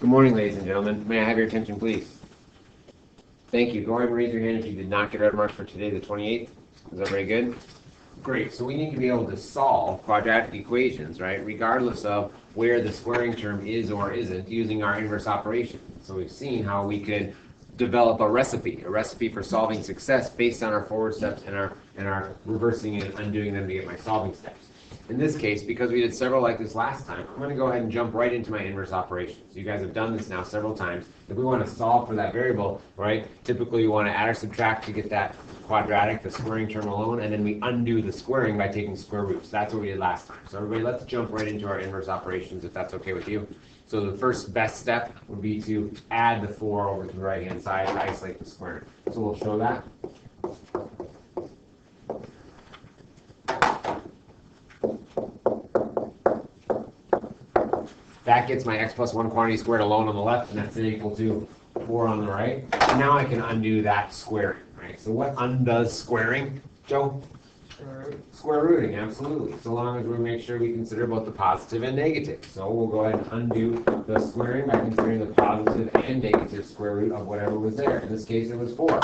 Good morning, ladies and gentlemen. May I have your attention, please? Thank you. Go ahead and raise your hand if you did not get red marks for today, the 28th. Is everybody good? Great. So we need to be able to solve quadratic equations, right, regardless of where the squaring term is or isn't, using our inverse operation. So we've seen how we could develop a recipe for solving success based on our forward steps and our reversing and undoing them to get my solving steps. In this case, because we did several like this last time, I'm going to go ahead and jump right into my inverse operation. So you guys have done this now several times. If we want to solve for that variable, right, typically you want to add or subtract to get that quadratic, the squaring term alone, and then we undo the squaring by taking square roots. That's what we did last time. So everybody, let's jump right into our inverse operations if that's okay with you. So the first best step would be to add the 4 over to the right-hand side to isolate the squaring. So we'll show that. That gets my x plus 1 quantity squared alone on the left, and that's equal to 4 on the right. And now I can undo that squaring, right? So what undoes squaring, Joe? Square rooting, absolutely. So long as we make sure we consider both the positive and negative. So we'll go ahead and undo the squaring by considering the positive and negative square root of whatever was there. In this case, it was 4.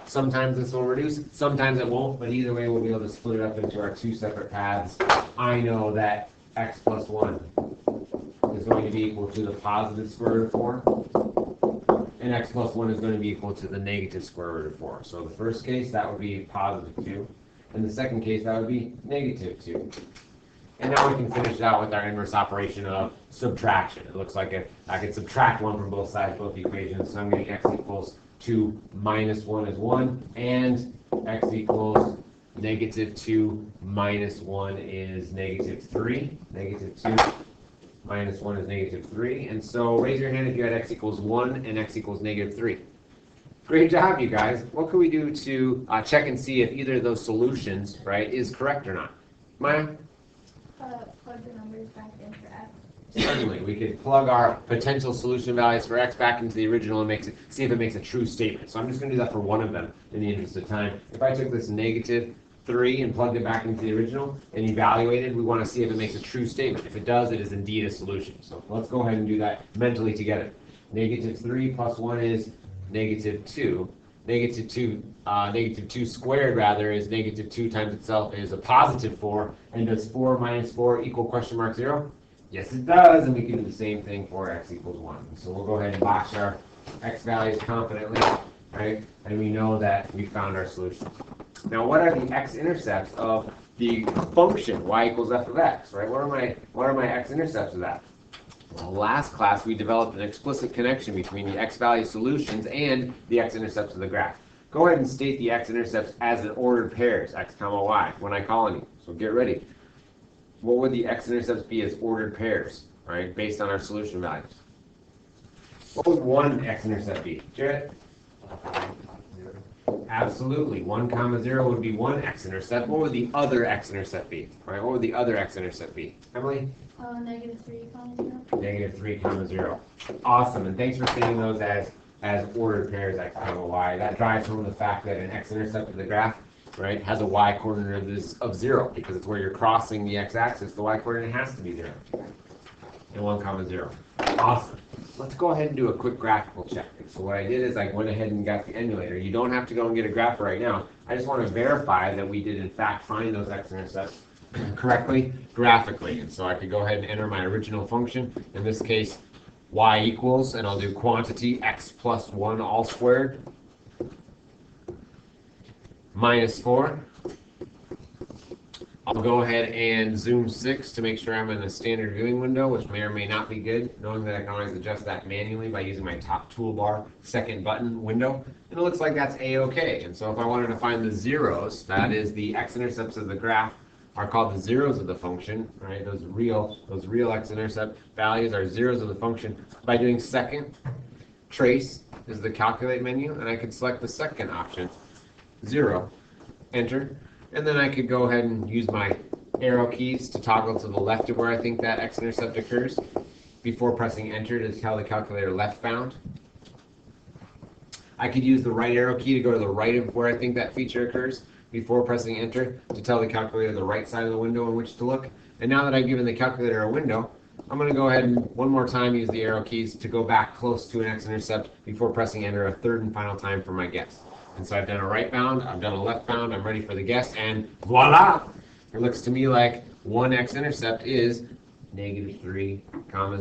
Sometimes this will reduce, sometimes it won't, but either way, we'll be able to split it up into our 2 separate paths. I know that x plus 1 is going to be equal to the positive square root of 4, and x plus 1 is going to be equal to the negative square root of 4. So the first case, that would be positive 2. In the second case, that would be negative 2. And now we can finish it out with our inverse operation of subtraction. It looks like I could subtract 1 from both sides, both equations. So I'm getting x equals 2 minus 1 is 1, and x equals negative 2 minus 1 is negative 3. Negative 2 minus 1 is negative 3. And so raise your hand if you had x equals 1 and x equals negative 3. Great job, you guys. What can we do to check and see if either of those solutions, right, is correct or not? Maya? Plug the numbers back in for x. Certainly. We could plug our potential solution values for x back into the original and see if it makes a true statement. So I'm just going to do that for one of them in the interest of time. If I took this negative 3 and plugged it back into the original and evaluated, we want to see if it makes a true statement. If it does, it is indeed a solution. So let's go ahead and do that mentally together. Negative 3 plus 1 is negative 2. Negative 2 squared, rather, is negative 2 times itself is a positive 4. And does 4 minus 4 equal question mark 0? Yes, it does. And we can do the same thing for x equals 1. So we'll go ahead and box our x values confidently, right? And we know that we found our solution. Now, what are the x-intercepts of the function y equals f of x, right? What are my x-intercepts of that? Well, last class we developed an explicit connection between the x-value solutions and the x-intercepts of the graph. Go ahead and state the x-intercepts as in ordered pairs, x comma y, when I call on you. So get ready. What would the x-intercepts be as ordered pairs, right, based on our solution values? What would one x-intercept be? Jarrett? Absolutely. 1 comma 0 would be one x-intercept. What would the other x-intercept be? Right? What would the other x-intercept be? Emily? Negative 3 comma 0. Negative 3 comma 0. Awesome. And thanks for stating those as ordered pairs, x comma y. That drives home the fact that an x-intercept of the graph, right, has a y coordinate of 0, because it's where you're crossing the x-axis. The y coordinate has to be 0. And 1 comma 0. Awesome. Let's go ahead and do a quick graphical check. So what I did is I went ahead and got the emulator. You don't have to go and get a graph right now. I just want to verify that we did in fact find those x-intercepts correctly graphically. And so I could go ahead and enter my original function. In this case, y equals, and I'll do quantity x plus 1 all squared minus 4. I'll go ahead and zoom 6 to make sure I'm in a standard viewing window, which may or may not be good, knowing that I can always adjust that manually by using my top toolbar second button window. And it looks like that's a-okay. And so if I wanted to find the zeros, that is the x-intercepts of the graph, are called the zeros of the function, right? Those real x-intercept values are zeros of the function. By doing second, trace is the calculate menu, and I could select the second option, 0, enter. And then I could go ahead and use my arrow keys to toggle to the left of where I think that x-intercept occurs before pressing enter to tell the calculator left bound. I could use the right arrow key to go to the right of where I think that feature occurs before pressing enter to tell the calculator the right side of the window in which to look. And now that I've given the calculator a window, I'm going to go ahead and one more time use the arrow keys to go back close to an x-intercept before pressing enter a third and final time for my guess. And so I've done a right bound, I've done a left bound, I'm ready for the guess, and voila! It looks to me like one x-intercept is -3,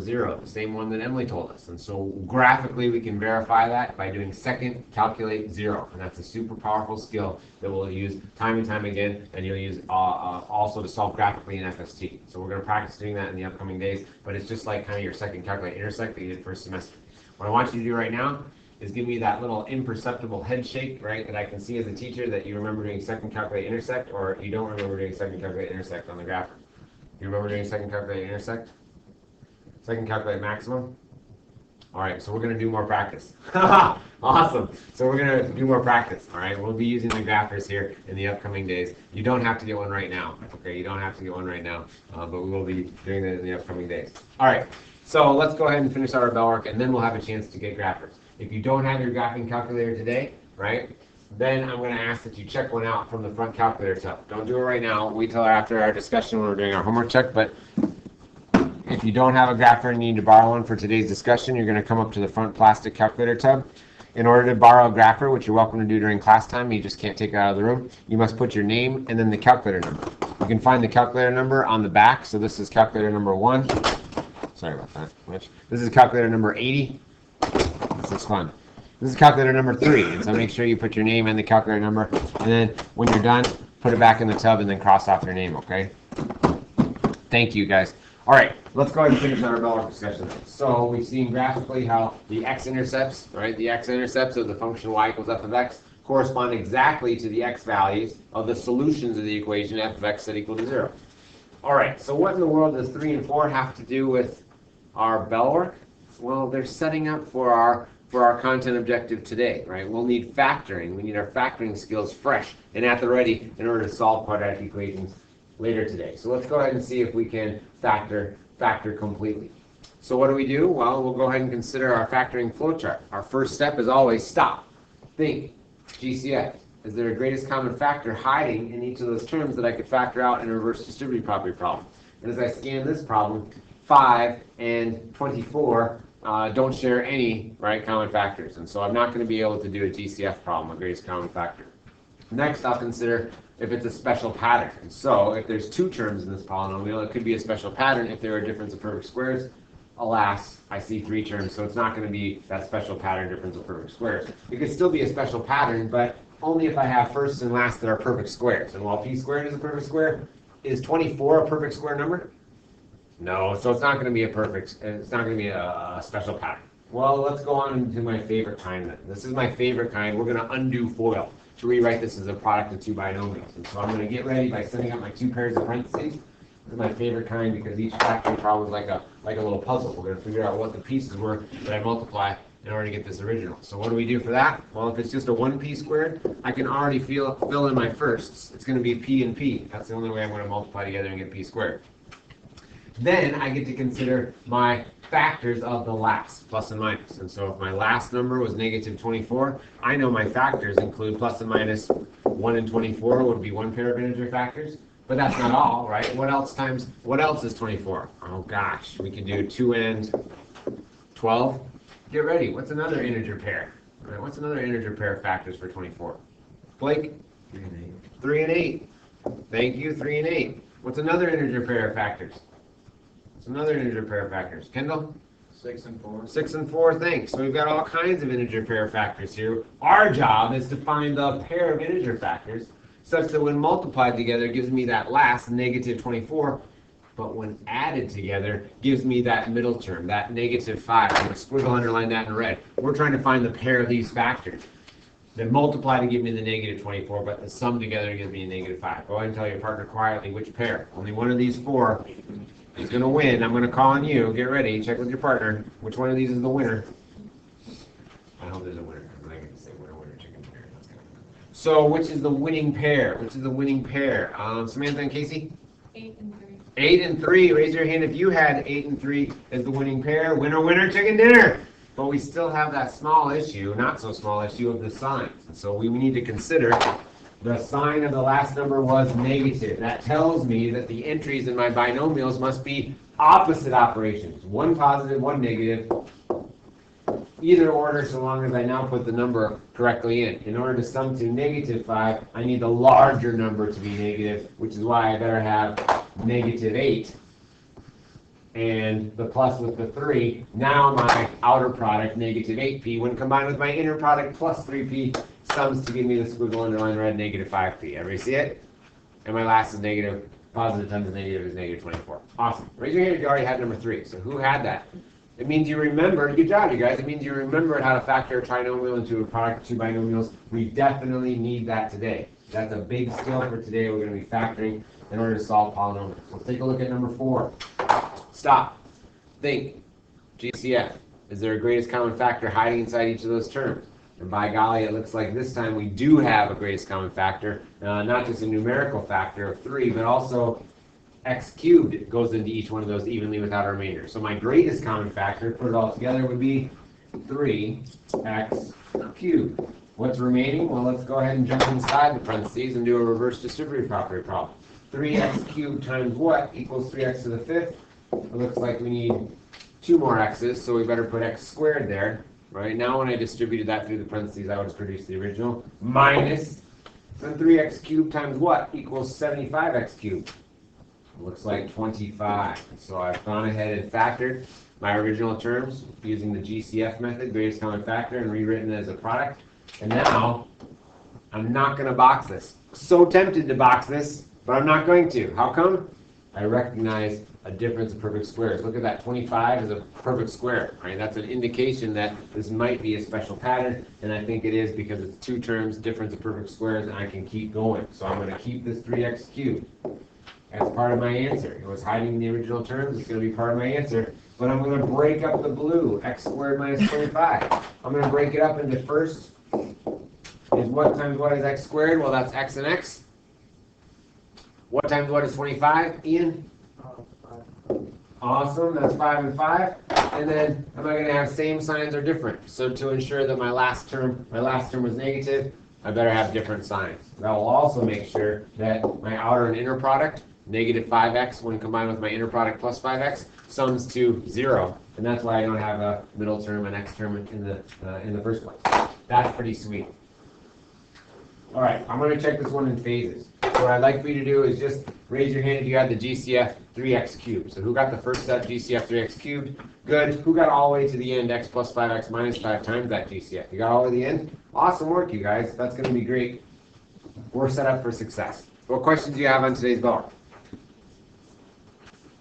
0, the same one that Emily told us. And so graphically we can verify that by doing second calculate 0. And that's a super powerful skill that we'll use time and time again, and you'll use also to solve graphically in FST. So we're going to practice doing that in the upcoming days, but it's just like kind of your second calculate intersect that you did first semester. What I want you to do right now is give me that little imperceptible head shake, right, that I can see as a teacher that you remember doing second calculate intersect, or you don't remember doing second calculate intersect on the graph. You remember doing second calculate intersect? Second calculate maximum? All right, so we're going to do more practice. Awesome. So we're going to do more practice, all right? We'll be using the graphers here in the upcoming days. You don't have to get one right now, okay? You don't have to get one right now, but we will be doing that in the upcoming days. All right, so let's go ahead and finish our Bellwork, and then we'll have a chance to get graphers. If you don't have your graphing calculator today, right, then I'm going to ask that you check one out from the front calculator tab. Don't do it right now. Wait till after our discussion when we're doing our homework check. But if you don't have a grapher and you need to borrow one for today's discussion, you're going to come up to the front plastic calculator tab. In order to borrow a grapher, which you're welcome to do during class time, you just can't take it out of the room, you must put your name and then the calculator number. You can find the calculator number on the back. So this is calculator number 1. Sorry about that. This is calculator number 80. This is fun. This is calculator number 3, and so make sure you put your name and the calculator number, and then when you're done, put it back in the tub and then cross off your name, okay? Thank you, guys. All right, let's go ahead and finish our Bellwork discussion. So we've seen graphically how the x-intercepts, right, the x-intercepts of the function y equals f of x correspond exactly to the x values of the solutions of the equation f of x set equal to 0. All right, so what in the world does 3 and 4 have to do with our Bellwork? Well, they're setting up for our content objective today, right? We'll need factoring. We need our factoring skills fresh and at the ready in order to solve quadratic equations later today. So let's go ahead and see if we can factor completely. So what do? Well, we'll go ahead and consider our factoring flowchart. Our first step is always stop, think, GCF. Is there a greatest common factor hiding in each of those terms that I could factor out in a reverse distributive property problem? And as I scan this problem, 5 and 24 don't share any common factors, and so I'm not going to be able to do a GCF problem, a greatest common factor. Next, I'll consider if it's a special pattern. And so if there's 2 terms in this polynomial, it could be a special pattern if there are a difference of perfect squares. Alas, I see 3 terms, so it's not going to be that special pattern difference of perfect squares. It could still be a special pattern, but only if I have first and last that are perfect squares. And while p squared is a perfect square, is 24 a perfect square number? No, so it's not going to be it's not going to be a special pattern. Well, let's go on to my favorite kind then. This is my favorite kind. We're going to undo FOIL to rewrite this as a product of 2 binomials. And so I'm going to get ready by setting up my 2 pairs of parentheses. This is my favorite kind because each factoring problem is like a little puzzle. We're going to figure out what the pieces were that I multiply in order to get this original. So what do we do for that? Well, if it's just a 1p squared, I can already fill in my firsts. It's going to be p and p. That's the only way I'm going to multiply together and get p squared. Then I get to consider my factors of the last, plus and minus. And so if my last number was negative 24, I know my factors include plus and minus 1 and 24 would be 1 pair of integer factors. But that's not all, right? What else is 24? Oh gosh, we could do 2 and 12. Get ready, what's another integer pair? All right, what's another integer pair of factors for 24? Blake? 3 and 8. 3 and 8. Thank you, 3 and 8. What's another integer pair of factors? What's another integer pair of factors? Kendall? 6 and 4. 6 and 4, thanks. So we've got all kinds of integer pair factors here. Our job is to find the pair of integer factors such that when multiplied together gives me that last negative 24, but when added together gives me that middle term, that negative 5. I'm going to squiggle underline that in red. We're trying to find the pair of these factors that multiply to give me the negative 24, but the sum together gives me a negative 5. Go ahead and tell your partner quietly which pair. Only one of these 4 is going to win. I'm going to call on you. Get ready. Check with your partner. Which one of these is the winner? I hope there's a winner. I'm not going to say winner, winner, chicken dinner. So which is the winning pair? Which is the winning pair? Samantha and Casey? 8 and 3. 8 and 3. Raise your hand if you had 8 and 3 as the winning pair. Winner, winner, chicken dinner. But we still have that small issue, not so small issue, of the signs. And so we need to consider the sign of the last number was negative. That tells me that the entries in my binomials must be opposite operations. One positive, one negative. Either order, so long as I now put the number correctly in. In order to sum to -5, I need the larger number to be negative, which is why I better have -8. And the plus with the 3. Now my outer product, -8p, when combined with my inner product plus 3p, sums to give me the squiggle underline red, -5p. Everybody see it? And my last is negative. Positive times negative is -24. Awesome. Raise your hand if you already had number 3. So who had that? It means you remembered. Good job, you guys. It means you remembered how to factor a trinomial into a product of two binomials. We definitely need that today. That's a big skill for today. We're going to be factoring in order to solve polynomials. Let's take a look at number 4. Stop. Think. GCF. Is there a greatest common factor hiding inside each of those terms? And by golly, it looks like this time we do have a greatest common factor. Not just a numerical factor of 3, but also x cubed goes into each one of those evenly without a remainder. So my greatest common factor, put it all together, would be 3x cubed. What's remaining? Well, let's go ahead and jump inside the parentheses and do a reverse distributive property problem. 3x cubed times what equals 3x to the 5th? It looks like we need 2 more x's, so we better put x squared there. Right now, when I distributed that through the parentheses, I would have produced the original. Minus, then 3x cubed times what equals 75x cubed? Looks like 25. So I've gone ahead and factored my original terms using the GCF method, greatest common factor, and rewritten it as a product. And now, I'm not going to box this. So tempted to box this, but I'm not going to. How come? I recognize a difference of perfect squares. Look at that, 25 is a perfect square, right? That's an indication that this might be a special pattern, and I think it is because it's 2 terms, difference of perfect squares, and I can keep going. So I'm going to keep this 3x cubed as part of my answer. It was hiding in the original terms, it's going to be part of my answer. But I'm going to break up the blue, x squared minus 25. I'm going to break it up into first is what times what is x squared? Well, that's x and x. What times what is 25? Ian? Awesome, that's 5 and 5. And then, am I going to have same signs or different? So to ensure that my last term was negative, I better have different signs. That will also make sure that my outer and inner product, -5x, when combined with my inner product plus 5x, sums to 0. And that's why I don't have a middle term, an x term in the first place. That's pretty sweet. All right, I'm going to check this one in phases. So what I'd like for you to do is just raise your hand if you had the GCF 3x cubed. So who got the first set, GCF 3x cubed? Good. Who got all the way to the end, x plus 5x minus 5 times that GCF? You got all the way to the end? Awesome work, you guys. That's going to be great. We're set up for success. What questions do you have on today's Bellwork?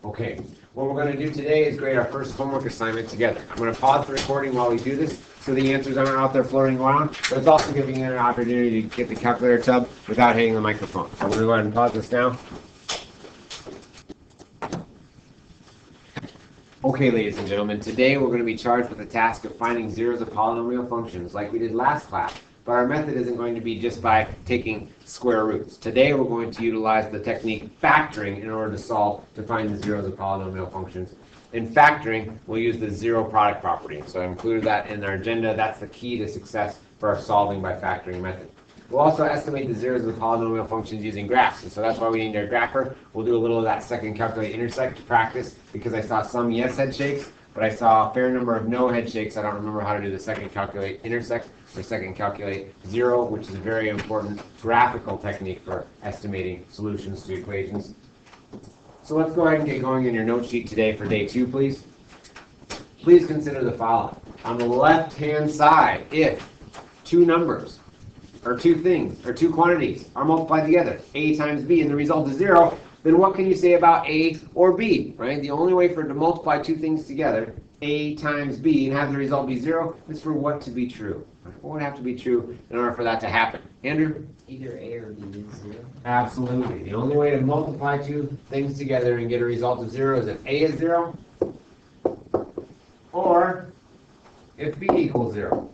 Okay. What we're going to do today is grade our first homework assignment together. I'm going to pause the recording while we do this so the answers aren't out there floating around, but it's also giving you an opportunity to get the calculator tub without hitting the microphone. So I'm going to go ahead and pause this now. Okay, ladies and gentlemen, today we're going to be charged with the task of finding zeros of polynomial functions like we did last class. But our method isn't going to be just by taking square roots. Today we're going to utilize the technique factoring in order to find the zeros of polynomial functions. In factoring, we'll use the zero product property. So I included that in our agenda. That's the key to success for our solving by factoring method. We'll also estimate the zeros of the polynomial functions using graphs. And so that's why we need our grapher. We'll do a little of that second calculate intersect to practice because I saw some yes head shakes, but I saw a fair number of no head shakes. I don't remember how to do the second calculate intersect or second calculate zero, which is a very important graphical technique for estimating solutions to equations. So let's go ahead and get going in your note sheet today for day 2, please. Please consider the following. On the left-hand side, if two numbers, or two things, or two quantities are multiplied together, a times b, and the result is 0, then what can you say about a or b, right? The only way for to multiply two things together, a times b, and have the result be 0, is for what to be true. What would have to be true in order for that to happen? Andrew? Either a or b is 0. Absolutely. The only way to multiply two things together and get a result of 0 is if a is 0, or if b equals 0.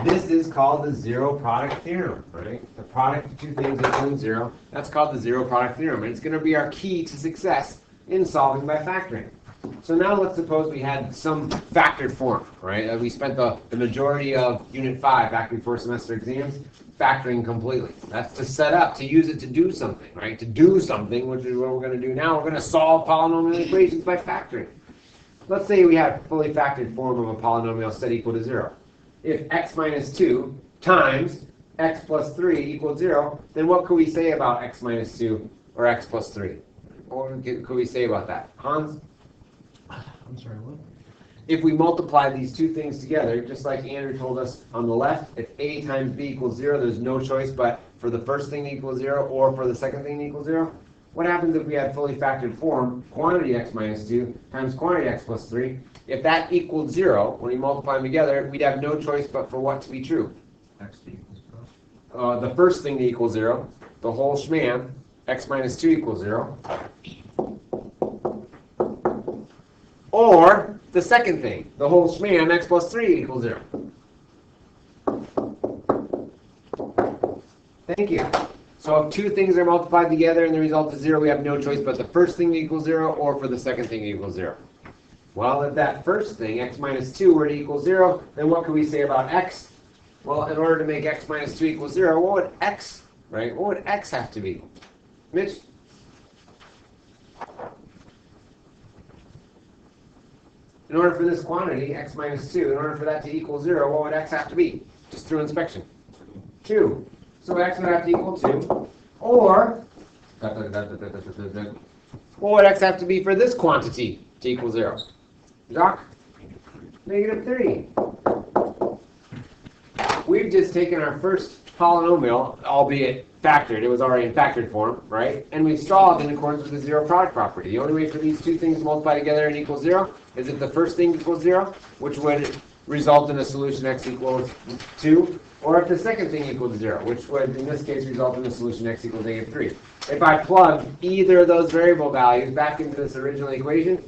This is called the zero product theorem, right? The product of two things equaling 0. That's called the zero product theorem, and it's going to be our key to success in solving by factoring. So now let's suppose we had some factored form, right? We spent the majority of Unit 5 back before semester exams factoring completely. That's to set up, to use it to do something, right? To do something, which is what we're going to do now. We're going to solve polynomial equations by factoring. Let's say we have a fully factored form of a polynomial set equal to 0. If x minus 2 times x plus 3 equals 0, then what could we say about x minus 2 or x plus 3? What could we say about that? Hans? I'm sorry, what? If we multiply these two things together, just like Andrew told us on the left, if a times b equals 0, there's no choice but for the first thing to equal 0 or for the second thing to equal 0. What happens if we had fully factored form, quantity x minus 2 times quantity x plus 3? If that equaled 0, when we multiply them together, we'd have no choice but for what to be true? X equals The first thing to equal 0, the whole shman, x minus 2 equals 0. Or the second thing, the whole shman, x plus 3 equals 0. Thank you. So if two things are multiplied together and the result is 0, we have no choice but the first thing to equal 0 or for the second thing to equal 0. Well, if that first thing, x minus 2, were to equal 0, then what could we say about x? Well, in order to make x minus 2 equal 0, what would x, right? What would x have to be? Mitch? In order for this quantity, x minus 2, in order for that to equal 0, what would x have to be? Just through inspection. 2. So x would have to equal 2. Or, what would x have to be for this quantity to equal 0? Jacques? Negative 3. We've just taken our first polynomial, albeit factored, it was already in factored form, right? And we've solved in accordance with the zero product property. The only way for these two things to multiply together and equal 0 is if the first thing equals 0, which would result in a solution x equals 2, or if the second thing equals 0, which would, in this case, result in a solution x equals negative 3. If I plug either of those variable values back into this original equation,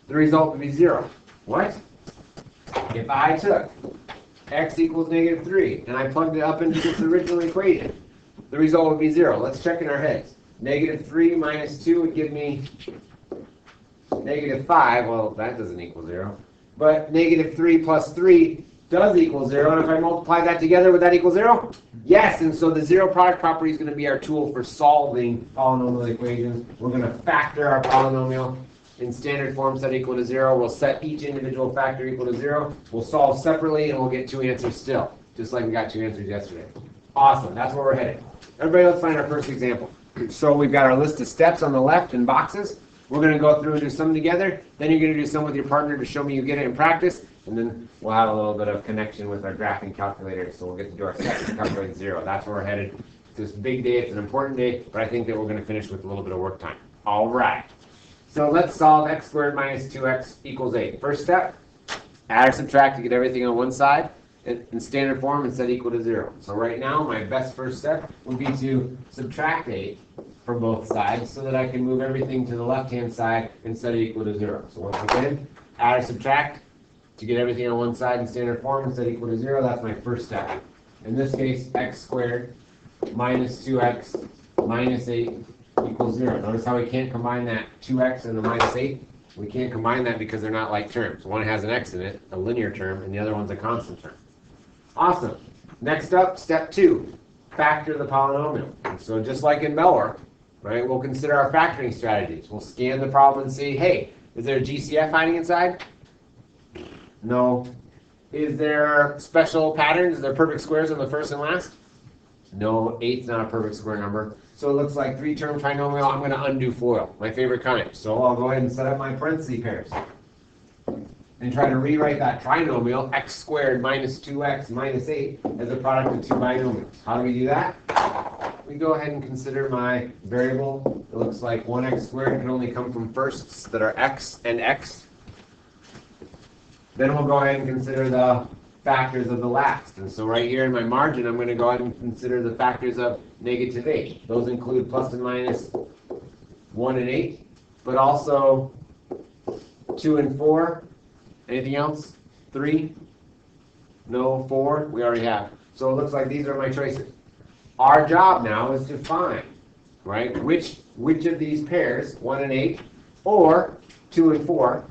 the result would be 0. What? If I took x equals negative 3, and I plugged it up into this original equation, the result would be 0. Let's check in our heads. Negative 3 minus 2 would give me negative 5. Well, that doesn't equal 0. But negative 3 plus 3 does equal 0. And if I multiply that together, would that equal 0? Yes. And so the zero product property is going to be our tool for solving polynomial equations. We're going to factor our polynomial in standard form set equal to 0. We'll set each individual factor equal to 0. We'll solve separately, and we'll get two answers still, just like we got two answers yesterday. Awesome. That's where we're headed. Everybody, let's find our first example. So we've got our list of steps on the left in boxes. We're going to go through and do some together. Then you're going to do some with your partner to show me you get it in practice. And then we'll have a little bit of connection with our graphing calculator. So we'll get to do our steps and calculate 0. That's where we're headed. It's this big day. It's an important day. But I think that we're going to finish with a little bit of work time. All right. So let's solve x squared minus 2x equals 8. First step, add or subtract to get everything on one side in standard form and set equal to 0. So right now, my best first step would be to subtract 8 from both sides so that I can move everything to the left-hand side and set it equal to 0. So once again, add or subtract to get everything on one side in standard form and set equal to 0. That's my first step. In this case, x squared minus 2x minus 8 equals 0. Notice how we can't combine that 2x and the minus 8? We can't combine that because they're not like terms. One has an x in it, a linear term, and the other one's a constant term. Awesome. Next up, step 2, factor the polynomial. So just like in Bellwork, right, we'll consider our factoring strategies. We'll scan the problem and see, hey, is there a GCF hiding inside? No. Is there special patterns? Is there perfect squares on the first and last? No, 8's not a perfect square number. So it looks like 3-term trinomial. I'm going to undo FOIL, my favorite kind. So I'll go ahead and set up my parenthesis pairs and try to rewrite that trinomial, x squared minus 2x minus 8, as a product of two binomials. How do we do that? We go ahead and consider my variable. It looks like 1x squared can only come from firsts that are x and x. Then we'll go ahead and consider the factors of the last. And so right here in my margin, I'm going to go ahead and consider the factors of negative 8. Those include plus and minus 1 and 8, but also 2 and 4. Anything else? 3? No, 4? We already have. So it looks like these are my choices. Our job now is to find, right, which of these pairs, 1 and 8, or 2, and 4,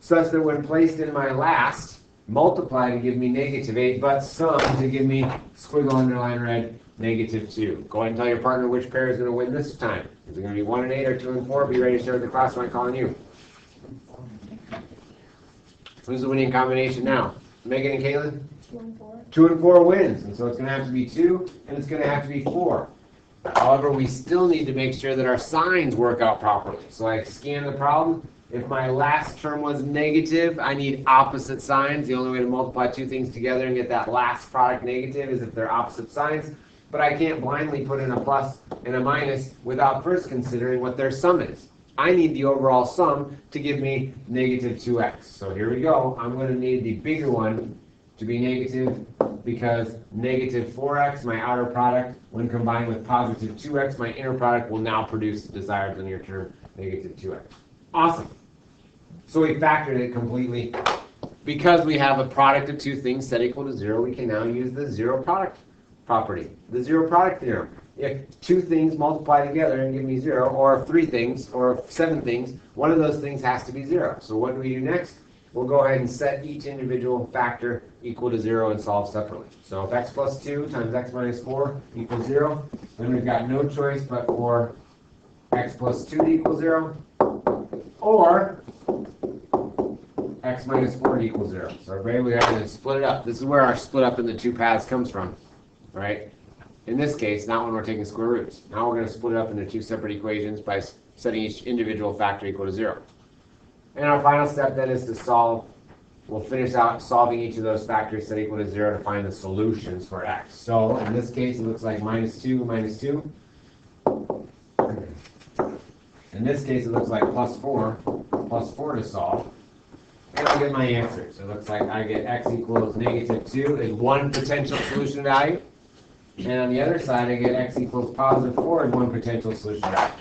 such that when placed in my last, multiply to give me -8, but sum to give me squiggle underline red -2. Go ahead and tell your partner which pair is going to win this time. Is it going to be 1 and 8 or 2 and 4? Be ready to start the class when I'm calling you. Who's the winning combination now? Megan and Caitlin? 2 and 4. 2 and 4 wins, and so it's going to have to be 2, and it's going to have to be 4. However, we still need to make sure that our signs work out properly. So I scan the problem. If my last term was negative, I need opposite signs. The only way to multiply two things together and get that last product negative is if they're opposite signs. But I can't blindly put in a plus and a minus without first considering what their sum is. I need the overall sum to give me -2x. So here we go. I'm going to need the bigger one to be negative because -4x, my outer product, when combined with +2x, my inner product will now produce the desired linear term, -2x. Awesome. So we factored it completely. Because we have a product of two things set equal to 0, we can now use the zero product property, the zero product theorem. If two things multiply together and give me 0, or if 3 things, or 7 things, one of those things has to be 0. So what do we do next? We'll go ahead and set each individual factor equal to 0 and solve separately. So if x plus 2 times x minus 4 equals 0, then we've got no choice but for x plus 2 to equal 0, or x minus 4 to equal 0. So everybody, we have to split it up. This is where our split up in the two paths comes from, right? In this case, not when we're taking square roots. Now we're going to split it up into two separate equations by setting each individual factor equal to 0. And our final step then is to solve. We'll finish out solving each of those factors set equal to 0 to find the solutions for x. So in this case, it looks like -2, -2. In this case, it looks like +4 to solve. And I'll get my answer. So it looks like I get x equals -2 is one potential solution value. And on the other side, I get x equals +4 is one potential solution value.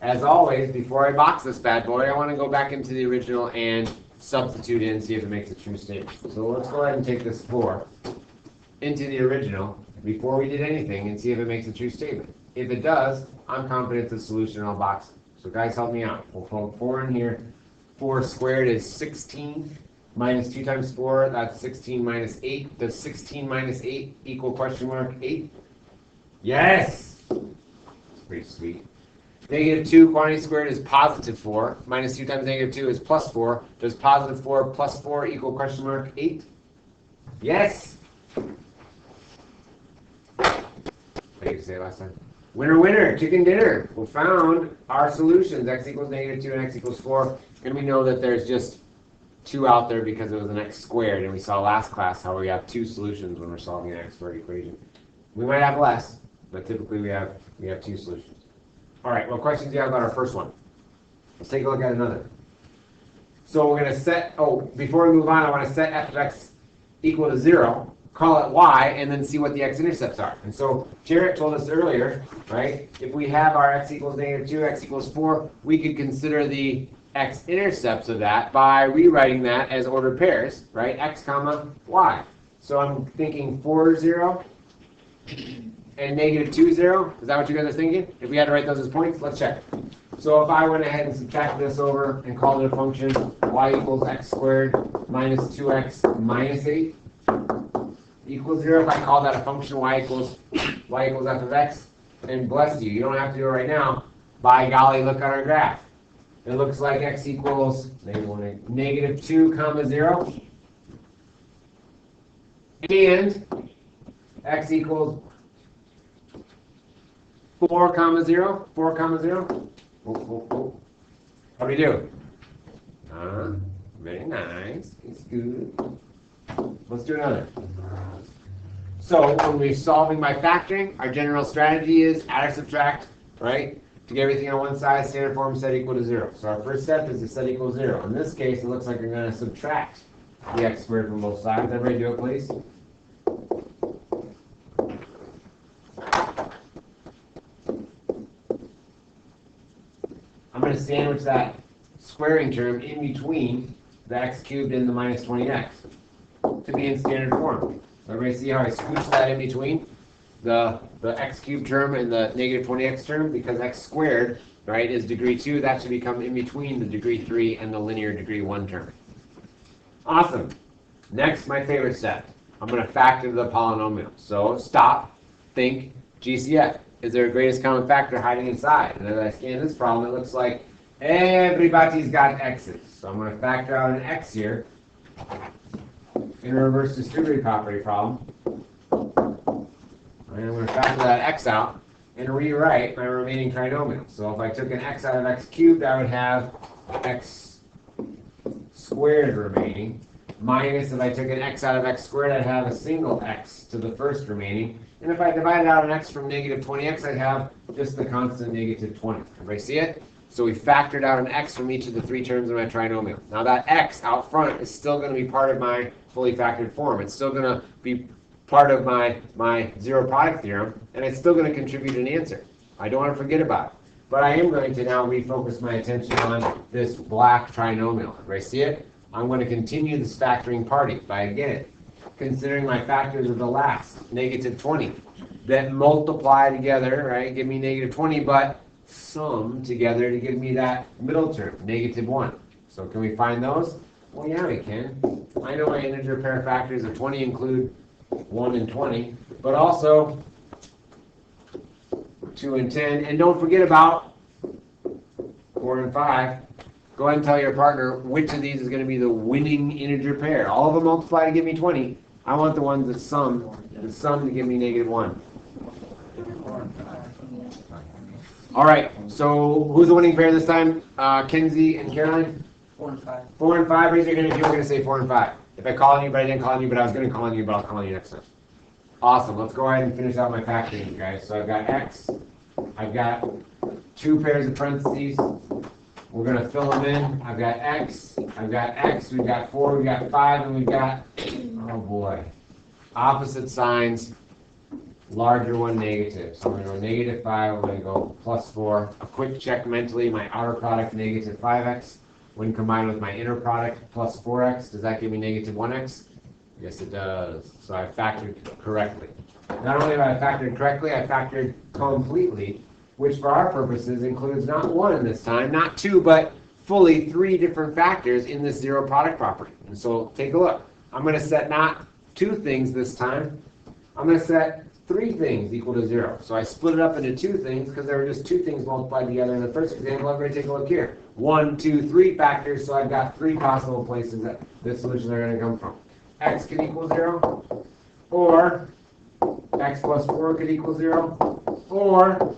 As always, before I box this bad boy, I want to go back into the original and substitute in and see if it makes a true statement. So let's go ahead and take this 4 into the original before we did anything and see if it makes a true statement. If it does, I'm confident it's a solution and I'll box it. So guys, help me out. We'll put 4 in here. 4 squared is 16 minus 2 times 4, that's 16 minus 8. Does 16 minus 8 equal (8? Yes! It's pretty sweet. -2 quantity squared is +4. Minus 2 times -2 is +4. Does +4 plus 4 equal (8? Yes! What did you say last time? Winner, winner, chicken dinner. We found our solutions, x equals -2 and x equals 4. And we know that there's just 2 out there because it was an x squared. And we saw last class how we have 2 solutions when we're solving an x squared equation. We might have less, but typically we have 2 solutions. All right, what questions do you have about our first one? Let's take a look at another. So we're going to set, before we move on, I want to set f of x equal to 0, call it y, and then see what the x-intercepts are. And so Jarrett told us earlier, right, if we have our x equals -2, x equals 4, we could consider the x-intercepts of that by rewriting that as ordered pairs, right, x comma y. So I'm thinking 4, 0, and -2, 0. Is that what you guys are thinking? If we had to write those as points, let's check. So if I went ahead and subtracted this over and called it a function, y equals x squared minus 2x minus 8 equals 0. If I call that a function, y equals f of x, and bless you, you don't have to do it right now. By golly, look at our graph. It looks like x equals -2 comma 0, and x equals 4 comma 0. How do we do? Very nice. It's good. Let's do another. So when we're solving by factoring, our general strategy is add or subtract, right? To get everything on one side, standard form set equal to 0. So our first step is to set equal to 0. In this case, it looks like we're going to subtract the x squared from both sides. Everybody do it, please. I'm going to sandwich that squaring term in between the x cubed and the minus 20x to be in standard form. Everybody see how I scooched that in between the x cubed term and the -20x term, because x squared right, is degree 2. That should become in between the degree 3 and the linear degree 1 term. Awesome. Next, my favorite step. I'm going to factor the polynomial. So stop, think, GCF. Is there a greatest common factor hiding inside? And as I scan this problem, it looks like everybody's got x's. So I'm going to factor out an x here in a reverse distributed property problem. And I'm going to factor that x out and rewrite my remaining trinomial. So if I took an x out of x cubed, I would have x squared remaining. Minus if I took an x out of x squared, I'd have a single x to the first remaining. And if I divided out an x from negative 20x, I'd have just the constant negative 20. Everybody see it? So we factored out an x from each of the 3 terms of my trinomial. Now that x out front is still going to be part of my fully factored form. It's still going to be part of my zero product theorem, and it's still going to contribute an answer. I don't want to forget about it. But I am going to now refocus my attention on this black trinomial. Everybody see it? I'm going to continue this factoring party by, again, considering my factors of the last, negative 20, that multiply together, right, give me negative 20, but sum together to give me that middle term, negative 1. So can we find those? Well, yeah, we can. I know my integer pair factors of 20 include 1 and 20, but also 2 and 10. And don't forget about 4 and 5. Go ahead and tell your partner which of these is going to be the winning integer pair. All of them multiply to give me 20. I want the ones that sum to give me negative 1. All right, so who's the winning pair this time? Kenzie and Caroline? 4 and 5. 4 and 5, raise your hand if you were going to say 4 and 5. If I call on you, but I didn't call on you, but I was going to call on you, but I'll call on you next time. Awesome, let's go ahead and finish out my factoring, guys. So I've got x, I've got 2 pairs of parentheses. We're going to fill them in. I've got x, we've got 4, we've got 5, and we've got, oh boy, opposite signs, larger one negative. So I'm going to go negative 5, I'm going to go plus 4. A quick check mentally, my outer product negative 5x. When combined with my inner product plus 4x, does that give me negative 1x? Yes, it does. So I factored correctly. Not only have I factored correctly, I factored completely, which for our purposes includes not 1 this time, not 2, but fully 3 different factors in this zero product property. And so take a look. I'm going to set not 2 things this time. I'm going to set 3 things equal to 0. So I split it up into 2 things because there were just 2 things multiplied together in the first example. Everybody take a look here. 1, 2, 3 factors, so I've got 3 possible places that this solution are going to come from. X could equal 0, or x plus 4 could equal 0, or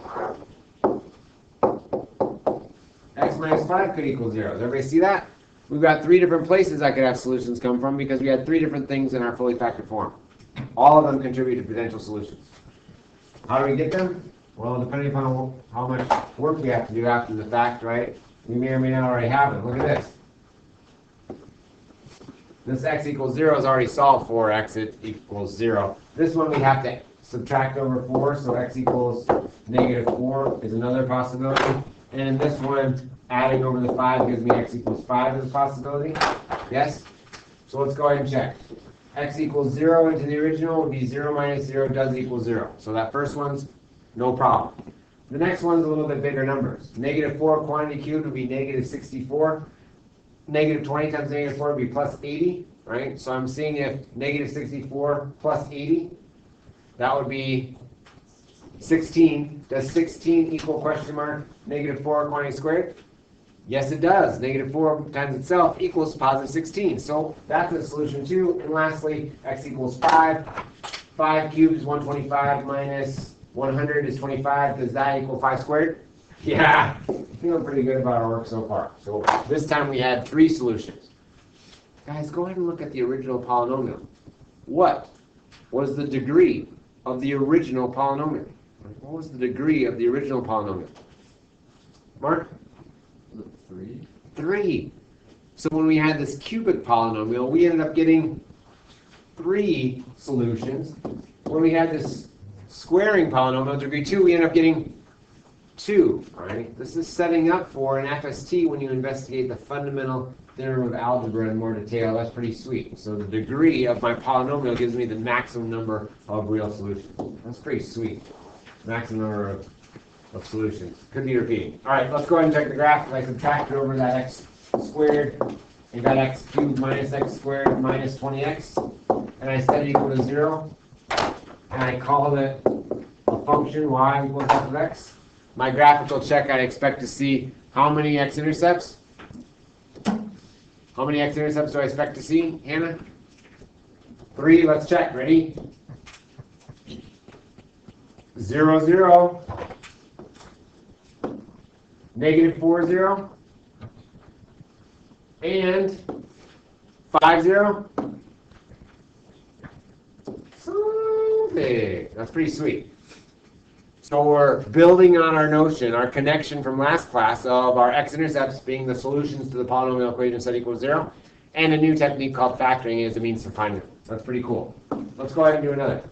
x minus 5 could equal 0. Does everybody see that? We've got 3 different places I could have solutions come from because we had 3 different things in our fully factored form. All of them contribute to potential solutions. How do we get them? Well, depending upon how much work we have to do after the fact, right? We may or may not already have them. Look at this. This x equals 0 is already solved for x equals 0. This one we have to subtract over 4, so x equals negative 4 is another possibility. And this one, adding over the 5 gives me x equals 5 as a possibility. Yes? So let's go ahead and check. X equals 0 into the original would be 0 minus 0 does equal 0. So that first one's no problem. The next one's a little bit bigger numbers. Negative 4 quantity cubed would be negative 64. Negative 20 times negative 4 would be plus 80, right? So I'm seeing if negative 64 plus 80, that would be 16. Does 16 equal question mark negative 4 quantity squared? Yes, it does. Negative 4 times itself equals positive 16. So that's a solution too. And lastly, x equals 5. 5 cubed is 125 minus 100 is 25. Does that equal 5 squared? Yeah, feeling pretty good about our work so far. So this time we had 3 solutions. Guys, go ahead and look at the original polynomial. What was the degree of the original polynomial? What was the degree of the original polynomial? Mark? 3. 3. So when we had this cubic polynomial, we ended up getting 3 solutions. When we had this squaring polynomial, degree 2, we ended up getting 2. Right? This is setting up for an FST when you investigate the fundamental theorem of algebra in more detail. That's pretty sweet. So the degree of my polynomial gives me the maximum number of real solutions. That's pretty sweet. Maximum number of of solutions. Could be repeating. All right, let's go ahead and check the graph. If I subtract over that x squared, you got x cubed minus x squared minus 20x, and I set it equal to 0, and I call it a function y equals f of x. My graphical check, I'd expect to see how many x-intercepts? How many x-intercepts do I expect to see, Hannah? 3, let's check. Ready? 0, 0. Negative 4, 0. And 5, 0. Something. That's pretty sweet. So we're building on our notion, our connection from last class of our x-intercepts being the solutions to the polynomial equation set equals 0, and a new technique called factoring as a means to find them. That's pretty cool. Let's go ahead and do another.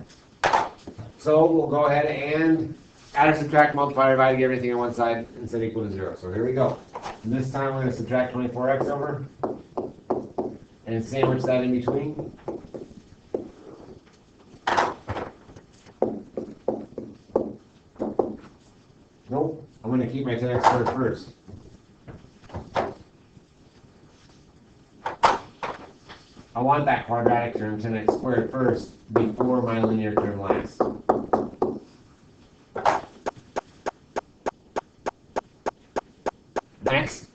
So we'll go ahead and add or subtract, multiply, divide, get everything on one side and set equal to 0. So here we go. And this time we're going to subtract 24x over and sandwich that in between. Nope, I'm going to keep my 10x squared first. I want that quadratic term, 10x squared, first before my linear term last. Next,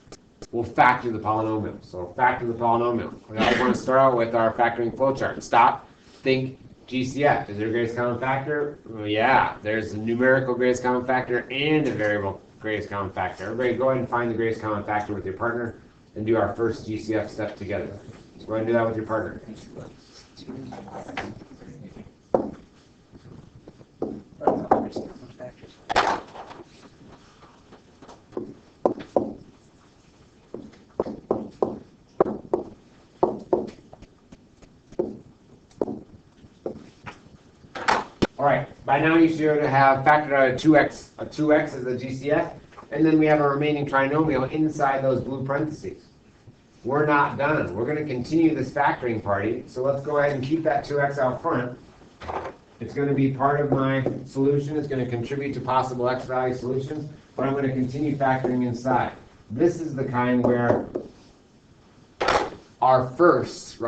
we'll factor the polynomial. So factor the polynomial. We always want to start out with our factoring flowchart. Stop, think, GCF. Is there a greatest common factor? Well, yeah, there's a numerical greatest common factor and a variable greatest common factor. Everybody go ahead and find the greatest common factor with your partner and do our first GCF step together. So go ahead and do that with your partner. All right, by now you should have factored out a 2x as a GCF, and then we have a remaining trinomial inside those blue parentheses. We're not done. We're going to continue this factoring party, so let's go ahead and keep that 2x out front. It's going to be part of my solution. It's going to contribute to possible x value solutions, but I'm going to continue factoring inside. This is the kind where our first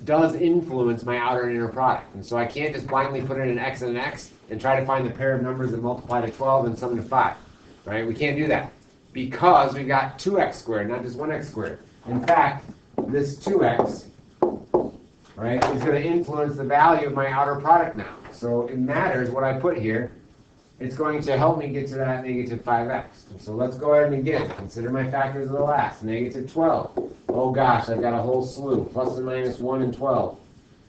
does influence my outer and inner product. And so I can't just blindly put in an x and an x and try to find the pair of numbers that multiply to 12 and sum to 5. Right? We can't do that because we've got 2x squared, not just 1x squared. In fact, this 2x, right, is going to influence the value of my outer product now. So it matters what I put here. It's going to help me get to that negative 5x. So let's go ahead and again consider my factors of the last. Negative 12. Oh gosh, I've got a whole slew. Plus and minus 1 and 12.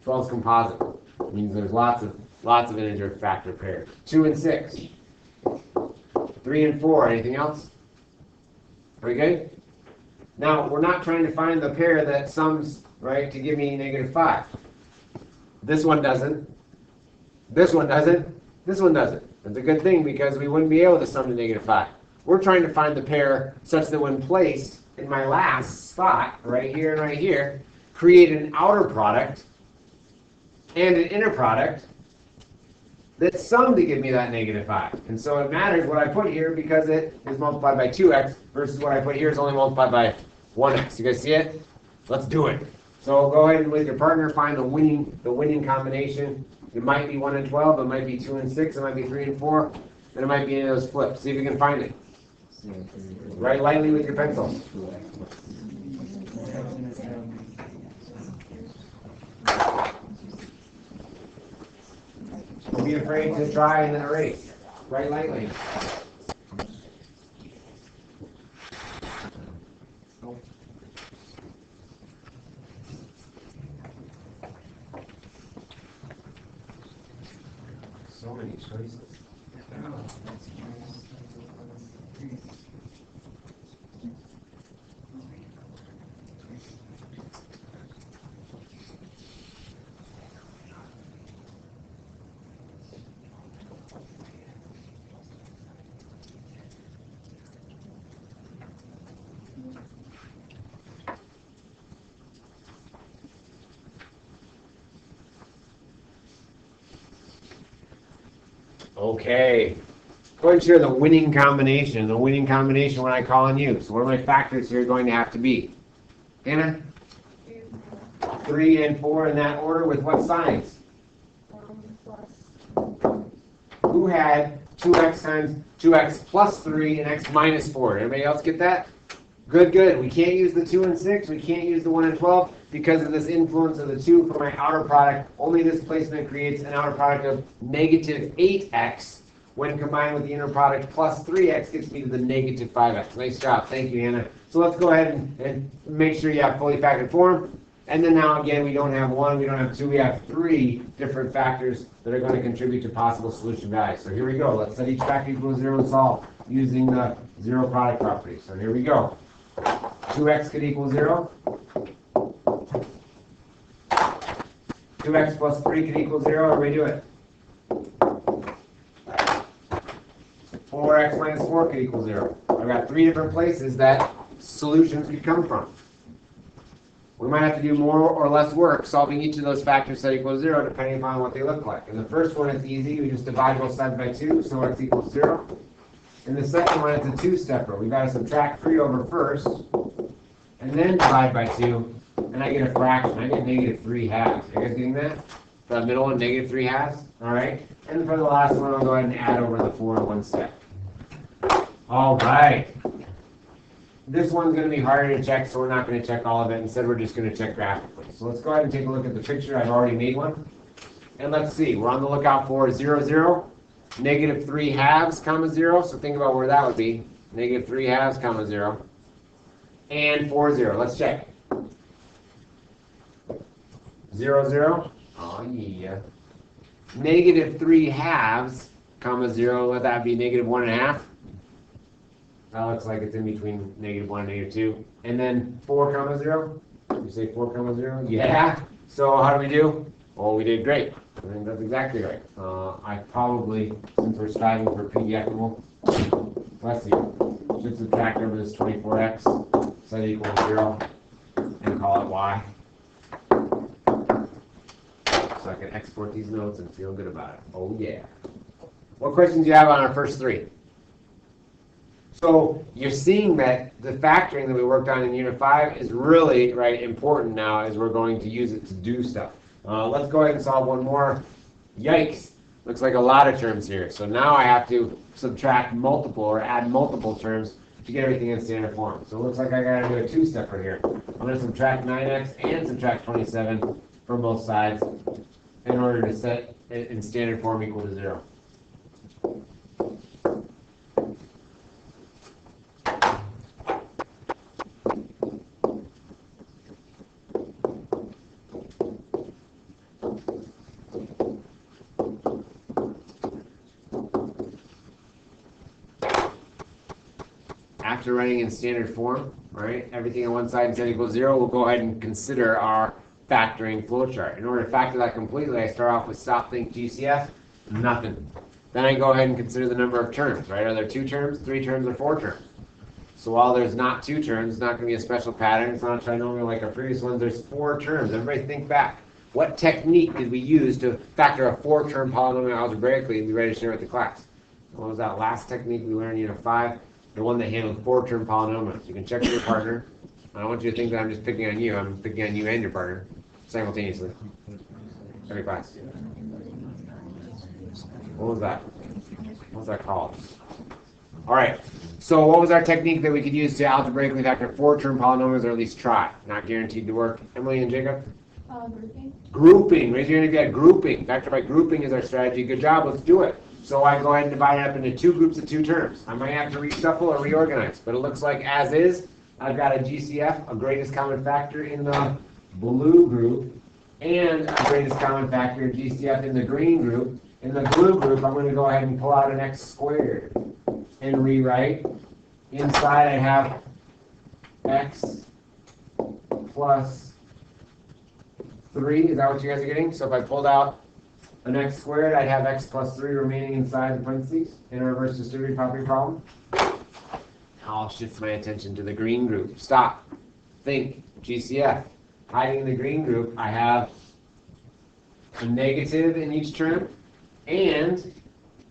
12 is composite. It means there's lots of integer factor pairs. 2 and 6. 3 and 4. Anything else? Very good? Now, we're not trying to find the pair that sums, right, to give me negative 5. This one doesn't. This one doesn't. This one doesn't. That's a good thing because we wouldn't be able to sum to negative 5. We're trying to find the pair such that when placed in my last spot, right here, create an outer product and an inner product that sum to give me that negative 5. And so it matters what I put here because it is multiplied by 2x versus what I put here is only multiplied by 1x. You guys see it? Let's do it. So go ahead and with your partner find the winning combination. It might be 1 and 12, it might be 2 and 6, it might be 3 and 4, and it might be any of those flips. See if you can find it. Write lightly with your pencil. Don't be afraid to try and then erase. Write lightly. So many choices. Okay, Go ahead and share the winning combination. The winning combination when I call on you. So what are my factors here going to have to be? Anna? 3 and 4 in that order with what signs? Who had 2x times 2x plus 3 and x minus 4? Everybody else get that? Good, good. We can't use the 2 and 6. We can't use the 1 and 12 because of this influence of the 2 for my outer product. Only this placement creates an outer product of negative 8x. When combined with the inner product plus 3x gets me to the negative 5x. Nice job. Thank you, Anna. So let's go ahead and make sure you have fully factored form. And then now again, we don't have 1, we don't have 2, we have 3 different factors that are going to contribute to possible solution values. So here we go. Let's set each factor equal to 0 and solve using the zero product property. So here we go. 2x could equal 0. 2x plus 3 could equal 0. Everybody do it. 4x minus 4 could equal 0. I've got 3 different places that solutions could come from. We might have to do more or less work solving each of those factors that equals 0 depending upon what they look like. In the first one, it's easy. We just divide both sides by 2, so x equals 0. In the second one, it's a two-stepper. We've got to subtract 3 over first, and then divide by 2, and I get a fraction. I get negative 3 halves. Are you guys getting that? The middle one, negative 3 halves. All right. And for the last one, I'll go ahead and add over the 4 in one step. All right. This one's going to be harder to check, so we're not going to check all of it. Instead, we're just going to check graphically. So let's go ahead and take a look at the picture. I've already made one. And let's see. We're on the lookout for 0, 0, negative 3 halves, comma 0. So think about where that would be. Negative 3 halves, comma 0. And 4, 0. Let's check. 0, 0. Oh, yeah. Negative 3 halves, comma 0. Let that be negative 1 1/2. That looks like it's in between negative 1 and negative 2. And then 4, comma 0. You say 4, comma 0? Yeah. So how do we do? Well, we did great. I think that's exactly right. I probably, since we're striving for PDF-able, let's see, should subtract over this 24x, set it equal to 0, and call it y. So I can export these notes and feel good about it. Oh, yeah. What questions do you have on our first 3? So you're seeing that the factoring that we worked on in Unit 5 is really important now as we're going to use it to do stuff. Let's go ahead and solve one more. Yikes. Looks like a lot of terms here. So now I have to subtract multiple or add multiple terms to get everything in standard form. So it looks like I got to do a two-stepper here. I'm going to subtract 9x and subtract 27 from both sides in order to set it in standard form equal to 0. After writing in standard form, right, everything on one side and set equals 0, we'll go ahead and consider our factoring flowchart. In order to factor that completely, I start off with stop, think, GCF, nothing. Then I go ahead and consider the number of terms, right? Are there 2 terms, 3 terms, or 4 terms? So while there's not 2 terms, it's not going to be a special pattern. It's not a trinomial like our previous ones. There's 4 terms. Everybody think back. What technique did we use to factor a 4-term polynomial algebraically and be ready to share with the class? What was that last technique we learned in Unit 5? The one that handled 4-term polynomials. You can check with your partner. I don't want you to think that I'm just picking on you. I'm picking on you and your partner simultaneously. Every class. What was that? What was that called? All right. So what was our technique that we could use to algebraically factor 4-term polynomials, or at least try? Not guaranteed to work. Emily and Jacob? Grouping. Grouping. Raise your hand if you had grouping. Factor by grouping is our strategy. Good job. Let's do it. So I go ahead and divide it up into 2 groups of 2 terms. I might have to reshuffle or reorganize, but it looks like as is, I've got a GCF, a greatest common factor in the blue group, and a greatest common factor, GCF, in the green group. In the blue group, I'm going to go ahead and pull out an x squared and rewrite. Inside, I have x plus 3. Is that what you guys are getting? So if I pulled out an x squared, I'd have x plus 3 remaining inside the parentheses in a reverse distributed property problem. I'll shift my attention to the green group. Stop. Think. GCF. Hiding in the green group, I have a negative in each term and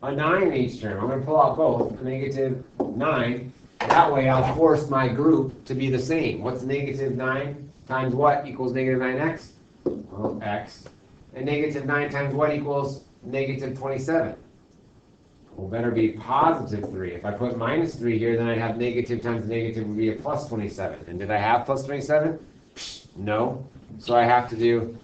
a 9 in each term. I'm going to pull out both, a negative 9. That way I'll force my group to be the same. What's negative 9 times what equals negative 9x? Well, x. And negative 9 times what equals negative 27? Well, better be positive 3. If I put minus 3 here, then I'd have negative times negative would be a plus 27. And did I have plus 27? No. So I have to do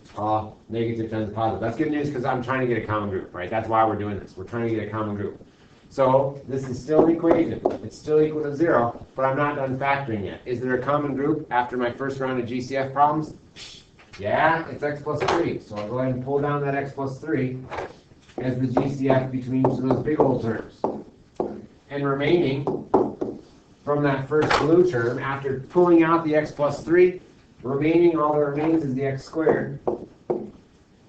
negative times positive. That's good news because I'm trying to get a common group, right? That's why we're doing this. We're trying to get a common group. So this is still an equation. It's still equal to 0, but I'm not done factoring yet. Is there a common group after my first round of GCF problems? Yeah, it's x plus 3. So I'll go ahead and pull down that x plus 3 as the GCF between each of those big old terms. And remaining from that first blue term, after pulling out the x plus 3, remaining, all that remains is the x squared. And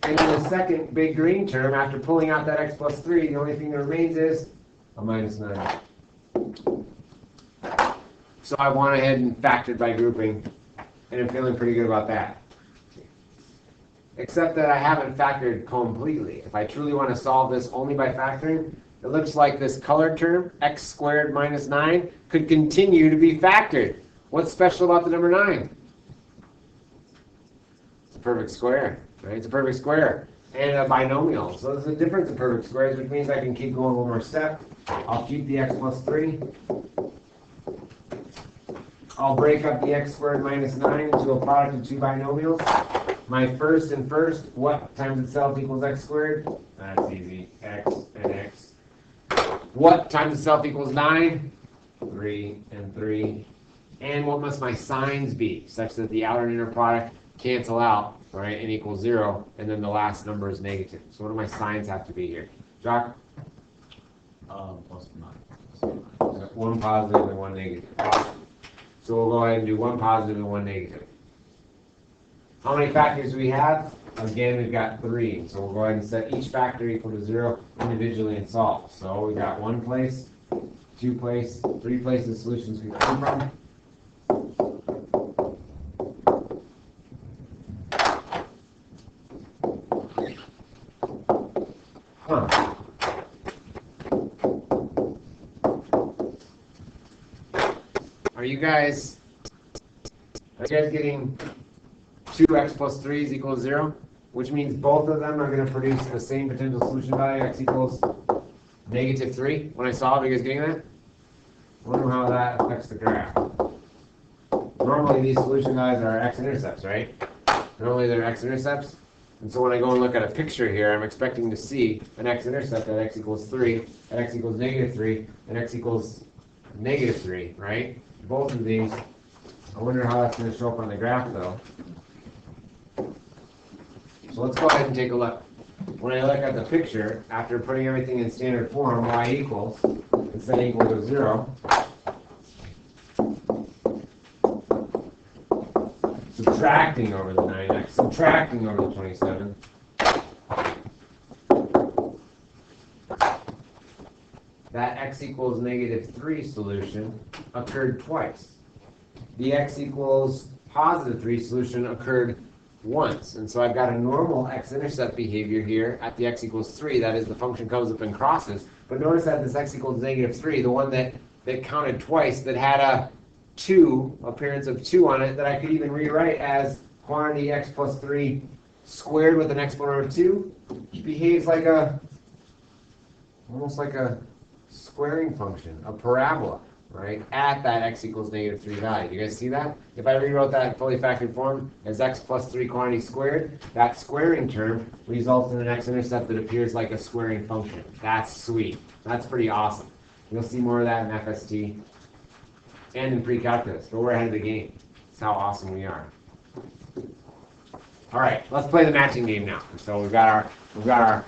in the second big green term, after pulling out that x plus 3, the only thing that remains is a minus 9. So I went ahead and factored by grouping, and I'm feeling pretty good about that. Except that I haven't factored completely. If I truly want to solve this only by factoring, it looks like this colored term, x squared minus 9, could continue to be factored. What's special about the number 9? It's a perfect square, right? It's a perfect square and a binomial. So there's a difference in perfect squares, which means I can keep going one more step. I'll keep the x plus 3. I'll break up the x squared minus 9 into a product of two binomials. My first and first, what times itself equals x squared? That's easy. X and x. What times itself equals 9? 3 and 3. And what must my signs be such that the outer and inner product cancel out, right, and equals 0, and then the last number is negative. So what do my signs have to be here? Jock? Plus 9. One positive and one negative. So we'll go ahead and do one positive and one negative. How many factors do we have? Again, we've got 3. So we'll go ahead and set each factor equal to 0 individually and solve. So we've got 1 place, 2 place, 3 places solutions we come from. Are you guys getting 2x plus 3 is equal to 0? Which means both of them are going to produce the same potential solution value, x equals negative 3. When I solve, are you guys getting that? I wonder how that affects the graph. Normally these solution values are x-intercepts, right? Normally they're x-intercepts. And so when I go and look at a picture here, I'm expecting to see an x-intercept at x equals 3, at x equals negative 3, and x equals negative 3, right? Both of these. I wonder how that's going to show up on the graph, though. So let's go ahead and take a look. When I look at the picture, after putting everything in standard form, y equals, instead of equal to 0, subtracting over the 9x, subtracting over the 27. That x equals negative 3 solution occurred twice. The x equals positive 3 solution occurred once. And so I've got a normal x-intercept behavior here at the x equals 3. That is, the function comes up and crosses. But notice that this x equals negative 3, the one that counted twice, that had a 2, appearance of 2 on it, that I could even rewrite as quantity x plus 3 squared with an exponent of 2, behaves like almost like a squaring function, a parabola, right, at that x equals negative 3 value. Do you guys see that? If I rewrote that in fully factored form as x plus 3 quantity squared, that squaring term results in an x-intercept that appears like a squaring function. That's sweet. That's pretty awesome. You'll see more of that in FST and in pre-calculus, but we're ahead of the game. That's how awesome we are. All right, let's play the matching game now. So we've got our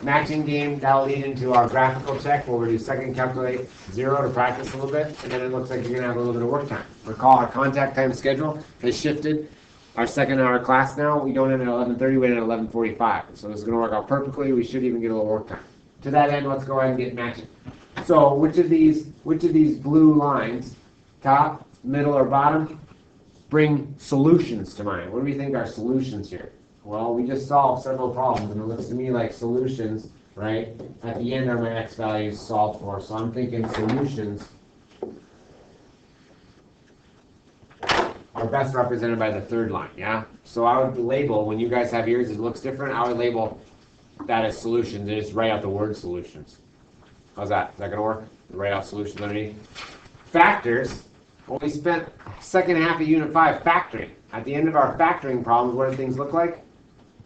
matching game. That'll lead into our graphical check where we'll do second calculate 0 to practice a little bit, and then it looks like you're going to have a little bit of work time. Recall our contact time schedule has shifted. Our second hour class now, we don't end at 11:30, we end at 11:45. So this is going to work out perfectly. We should even get a little work time. To that end, let's go ahead and get matching. So which of these blue lines, top, middle, or bottom, bring solutions to mind? What do we think are solutions here? Well, we just solved several problems, and it looks to me like solutions right, at the end are my x values solved for. So I'm thinking solutions are best represented by the third line, yeah? So I would label, when you guys have yours, it looks different, I would label that as solutions and just write out the word solutions. How's that? Is that gonna work? Write out solutions underneath. Factors, well, we spent second half of Unit 5 factoring. At the end of our factoring problems, what do things look like?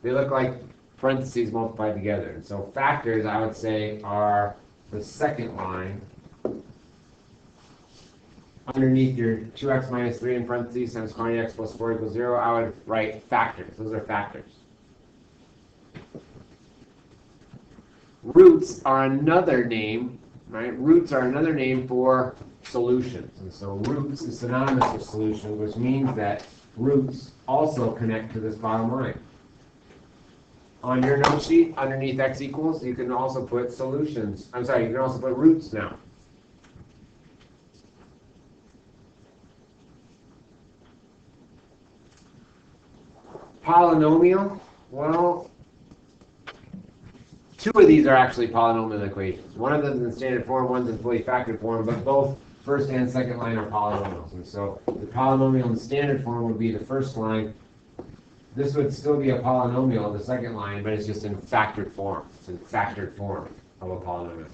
They look like parentheses multiplied together. And so factors, I would say, are the second line underneath your 2x minus 3 in parentheses times quantity x plus 4 equals 0. I would write factors. Those are factors. Roots are another name, right? Roots are another name for solutions. And so roots is synonymous with solutions, which means that roots also connect to this bottom line. On your note sheet, underneath x equals, you can also put solutions. I'm sorry, you can also put roots now. Polynomial, well, two of these are actually polynomial equations. One of them is in standard form, one's in fully factored form, but both first and second line are polynomials. And so the polynomial in standard form would be the first line. This would still be a polynomial, the second line, but it's just in factored form. It's in factored form of a polynomial.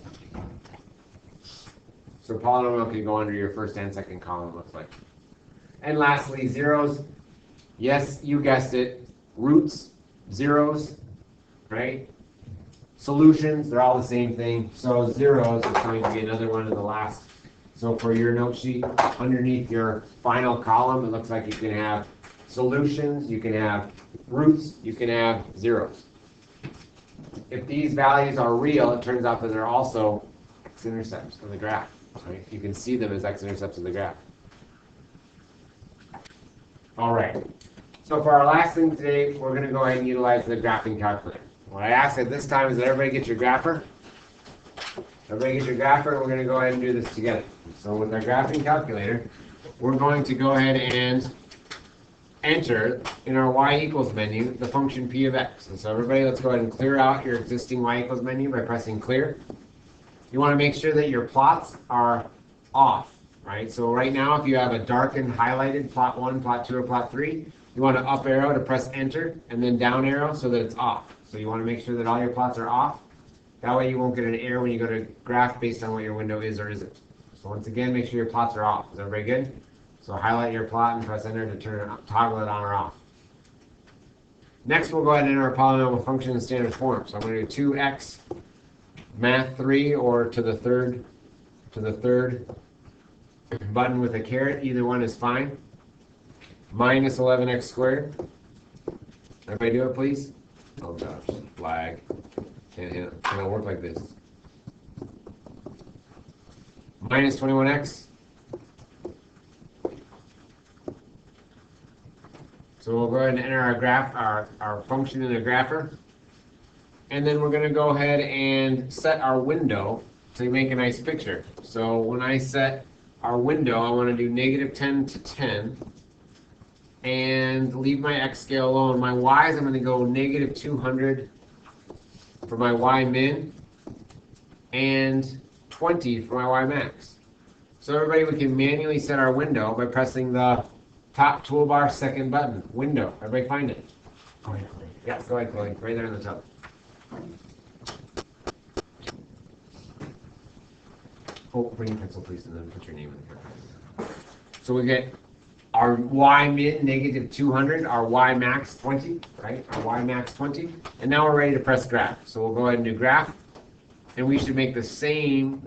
So polynomial can go under your first and second column, looks like. And lastly, zeros. Yes, you guessed it. Roots, zeros, right? Solutions, they're all the same thing. So zeros is going to be another one of the last. So for your note sheet, underneath your final column, it looks like you can have solutions, you can have roots, you can have zeros. If these values are real, it turns out that they're also x-intercepts of the graph. Right? You can see them as x-intercepts of the graph. All right. So for our last thing today, we're going to go ahead and utilize the graphing calculator. What I ask at this time is that everybody get your grapher. Everybody get your grapher, and we're going to go ahead and do this together. So with our graphing calculator, we're going to go ahead and enter in our y equals menu the function p of x. And so everybody, let's go ahead and clear out your existing y equals menu by pressing clear. You want to make sure that your plots are off, right? So right now, if you have a darkened highlighted plot 1, plot 2, or plot 3, you want to up arrow to press enter, and then down arrow so that it's off. So you want to make sure that all your plots are off. That way you won't get an error when you go to graph based on what your window is or isn't. So once again, make sure your plots are off. Is everybody good? So highlight your plot and press enter to turn it, toggle it on or off. Next, we'll go ahead and enter our polynomial function in standard form. So I'm going to do 2x math 3 or to the third button with a caret. Either one is fine. Minus 11x squared. Everybody do it, please. Oh gosh, flag. Can't work like this. Minus 21x. So we'll go ahead and enter our graph, our function in the grapher. And then we're going to go ahead and set our window to make a nice picture. So when I set our window, I want to do -10 to 10. And leave my x scale alone. My y's, I'm going to go -200 for my y min and 20 for my y max. So everybody, we can manually set our window by pressing the top toolbar second button, window. Everybody find it? Go ahead, Chloe. Yeah, go ahead, Chloe. Right there in the top. Oh, bring your pencil, please, and then put your name in here. So we get our y min -200, our y max 20, right? Our y max 20. And now we're ready to press graph. So we'll go ahead and do graph. And we should make the same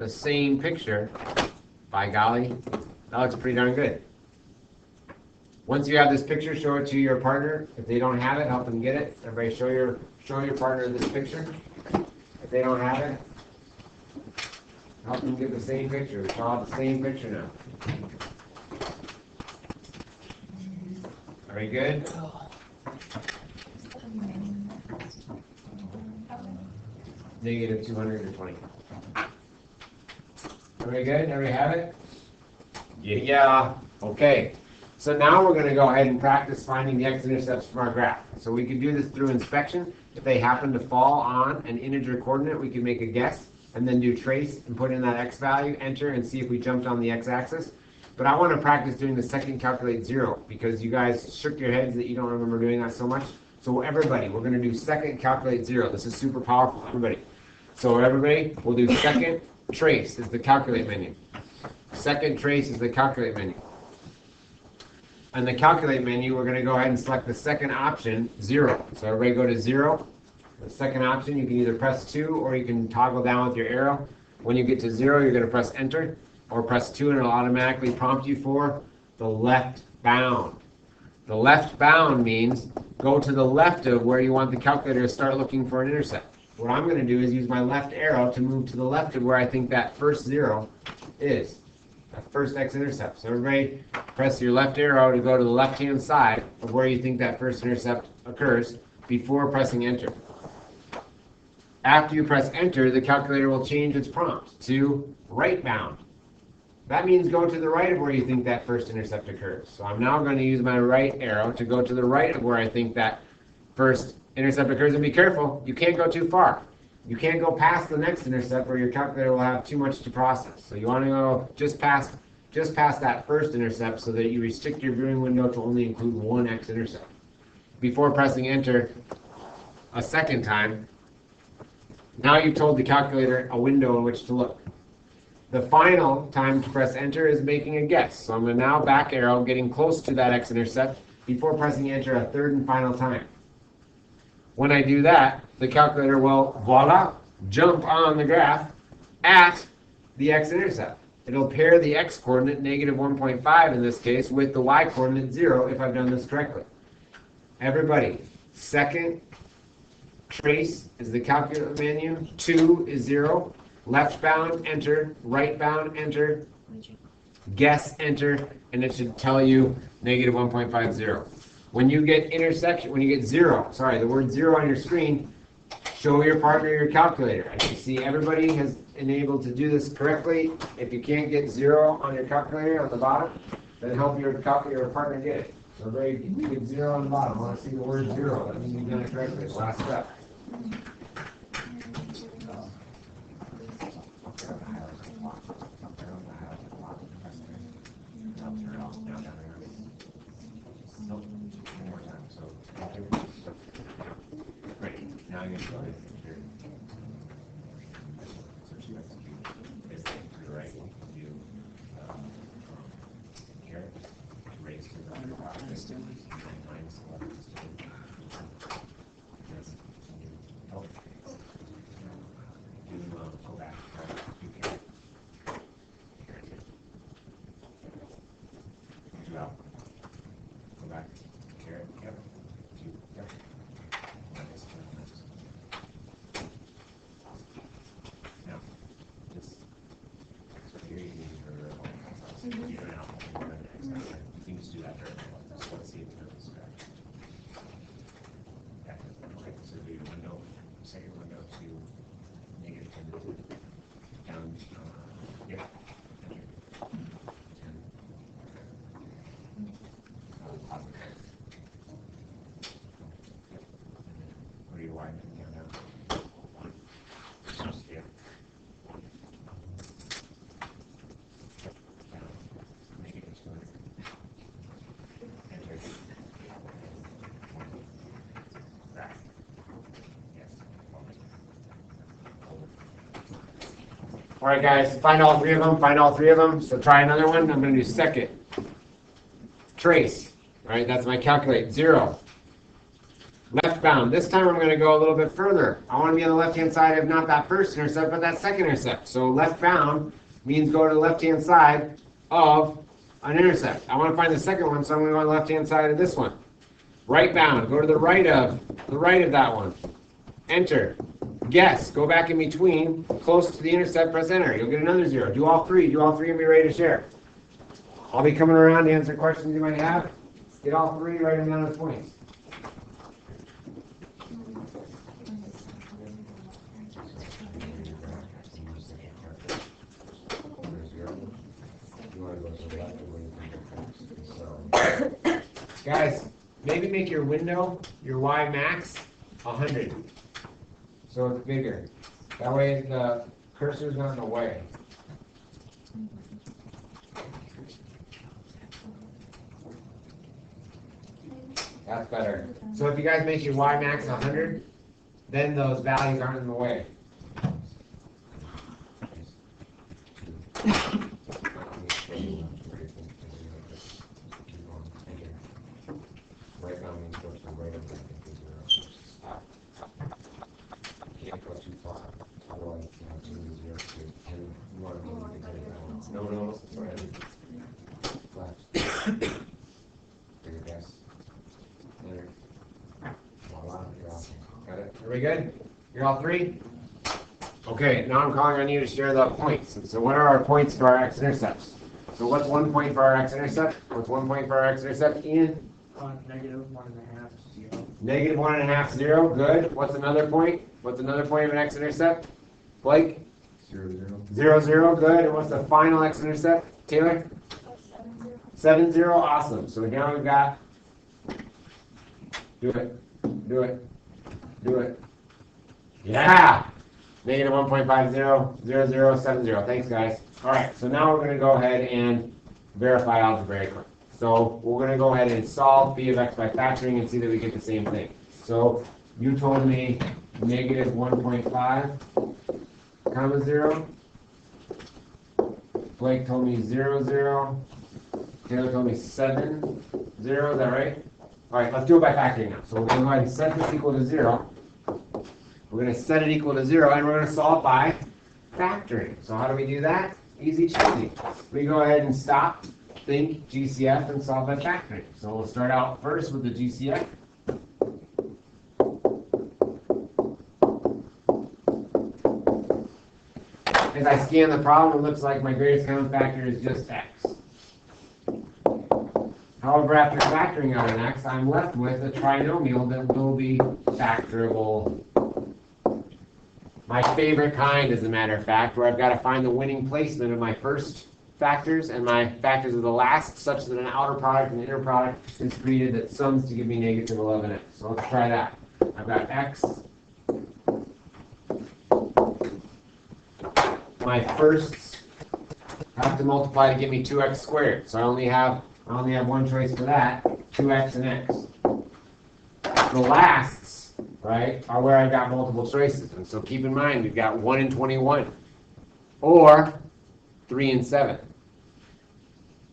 picture. By golly, that looks pretty darn good. Once you have this picture, show it to your partner. If they don't have it, help them get it. Everybody show your partner this picture. If they don't have it, help them get the same picture. Show out the same picture now. Very good. -200 to 20. Very good. Everybody have it? Yeah. Okay. So now we're going to go ahead and practice finding the x-intercepts from our graph. So we can do this through inspection. If they happen to fall on an integer coordinate, we can make a guess and then do trace and put in that x value, enter, and see if we jumped on the x-axis. But I want to practice doing the second calculate 0 because you guys shook your heads that you don't remember doing that so much. So everybody, we're going to do second calculate 0. This is super powerful, everybody. So everybody, we'll do second trace is the calculate menu. Second trace is the calculate menu. On the calculate menu, we're going to go ahead and select the second option, 0. So everybody go to 0. The second option, you can either press 2 or you can toggle down with your arrow. When you get to 0, you're going to press enter or press 2 and it'll automatically prompt you for the left bound. The left bound means go to the left of where you want the calculator to start looking for an intercept. What I'm going to do is use my left arrow to move to the left of where I think that first 0 is. That first x-intercept. So everybody press your left arrow to go to the left-hand side of where you think that first intercept occurs before pressing enter. After you press enter, the calculator will change its prompt to right bound. That means go to the right of where you think that first intercept occurs. So I'm now going to use my right arrow to go to the right of where I think that first intercept occurs. And be careful, you can't go too far. You can't go past the next intercept where your calculator will have too much to process. So you want to go just past that first intercept so that you restrict your viewing window to only include one x-intercept. Before pressing enter a second time, now you've told the calculator a window in which to look. The final time to press enter is making a guess. So I'm going to now back arrow, getting close to that x-intercept before pressing enter a third and final time. When I do that, the calculator will, voila, jump on the graph at the x-intercept. It'll pair the x-coordinate, negative 1.5 in this case, with the y-coordinate 0 if I've done this correctly. Everybody, second trace is the calculate menu, 2 is 0, left bound, enter, right bound, enter, guess, enter, and it should tell you negative 1.50. When you get intersection, when you get 0, sorry, the word 0 on your screen, show your partner your calculator. As you see, everybody has enabled to do this correctly. If you can't get 0 on your calculator on the bottom, then help your partner get it. So everybody get 0 on the bottom. I want to see the word 0. That means you've done it correctly. Last step. Right, now you're going to here. So she has to be is to the right. You here, raise to the minus 11. Yes. Oh. You go back. You can. Do out. Go back. Carrot. Yep. Yep. Now, just so here you can you can just do that during the let's see if it goes back. Okay, so do your window, set your window to negative 10 down here. What do you want now? Yeah. Make it just enter. Back. Yes. All right, guys, find all three of them. So try another one. I'm going to do second. Trace. All right, that's my calculate. 0. Left bound. This time I'm going to go a little bit further. I want to be on the left-hand side of not that first intercept, but that second intercept. So left bound means go to the left-hand side of an intercept. I want to find the second one, so I'm going to go on the left-hand side of this one. Right bound. Go to the right of that one. Enter. Guess. Go back in between. Close to the intercept, press enter. You'll get another 0. Do all three. Do all three and be ready to share. I'll be coming around to answer questions you might have. Get all three, write them down as points. You want to go to the left of where you think it comes. So Guys, maybe make your window, your y max, 100. So it's bigger. That way the cursor's not in the way. That's better. So if you guys make your y max 100, then those values aren't in the way. No, sorry. Bigger guess. There. Voila, you're all. Got it? Are we good? You're all three? Okay, now I'm calling on you to share the points. So what are our points for our x-intercepts? So what's 1 point for our x-intercept? What's 1 point for our x-intercept, Ian? Negative 1.5, 0. Negative 1.5, 0. Good. What's another point? What's another point of an x-intercept? Blake? 0, 0. 0, 0. Good. And what's the final x-intercept? Taylor? 7, 0. Awesome. So now we've got. Do it. Do it. Do it. Yeah. Negative 1.50, 0, 0, 7, 0. Thanks, guys. All right. So now we're going to go ahead and verify algebraically. So we're going to go ahead and solve p of x by factoring and see that we get the same thing. So you told me negative 1.5, comma 0. Blake told me 0, 0. Taylor told me 7, 0. Is that right? All right, let's do it by factoring now. So we're going to go ahead and set this equal to 0. We're going to set it equal to 0, and we're going to solve by factoring. So how do we do that? Easy cheesy. We go ahead and stop, think GCF, and solve by factoring. So we'll start out first with the GCF. As I scan the problem, it looks like my greatest common factor is just x. However, after factoring out an x, I'm left with a trinomial that will be factorable. My favorite kind, as a matter of fact, where I've got to find the winning placement of my first factors and my factors of the last, such that an outer product and an inner product is created that sums to give me negative 11x. So let's try that. I've got x. My firsts have to multiply to give me 2x squared. So I only have one choice for that, 2x and x. The lasts, right, are where I've got multiple choices. And so keep in mind, we've got 1 and 21, or 3 and 7.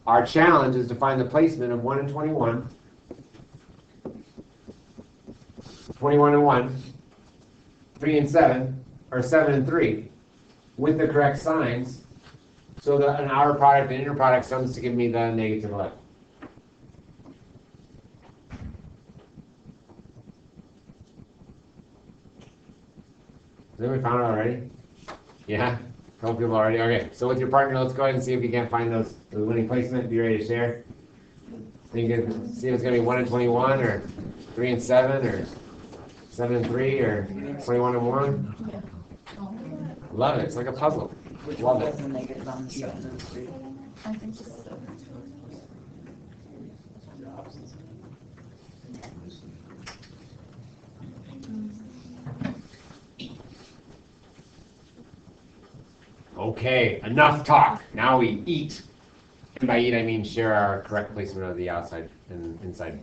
Our challenge is to find the placement of 1 and 21, 21 and 1, 3 and 7, or 7 and 3, with the correct signs, so that an outer product and inner product sums to give me the negative 11. Has anybody found it already? Yeah? A couple people already? Okay, so with your partner, let's go ahead and see if you can't find the winning placement. Be ready to share. See if it's going to be 1 and 21, or 3 and 7, or 7 and 3, or 21 and 1. Love it. It's like a puzzle. Love it. I think so. Okay, enough talk. Now we eat. And by eat, I mean share our correct placement of the outside and inside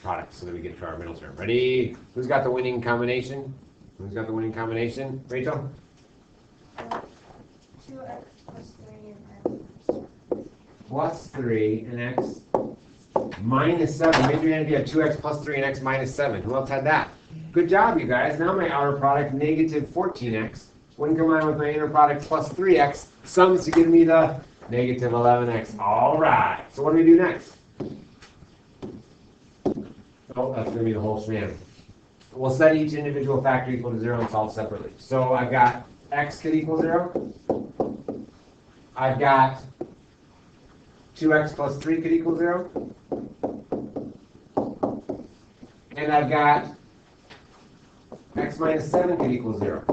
product so that we get to our middle term. Ready? Who's got the winning combination? Who's got the winning combination? Rachel? 2x plus 3 and x. Plus 3 and x minus 7. Maybe you're going to have 2x plus 3 and x minus 7. Who else had that? Good job, you guys. Now my outer product, negative 14x, when combined with my inner product plus 3x, sums to give me the negative 11x. All right. So what do we do next? Oh, that's going to be the whole span. We'll set each individual factor equal to 0 and solve separately. So I've got x could equal 0. I've got 2x plus 3 could equal 0. And I've got x minus 7 could equal 0.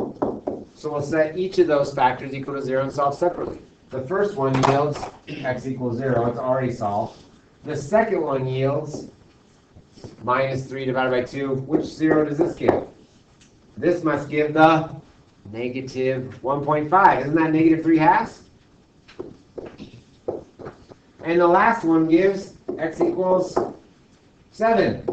So we'll set each of those factors equal to 0 and solve separately. The first one yields x equals 0. It's already solved. The second one yields minus 3 divided by 2. Which 0 does this give? This must give the negative 1.5. Isn't that negative 3/2? And the last one gives x equals 7.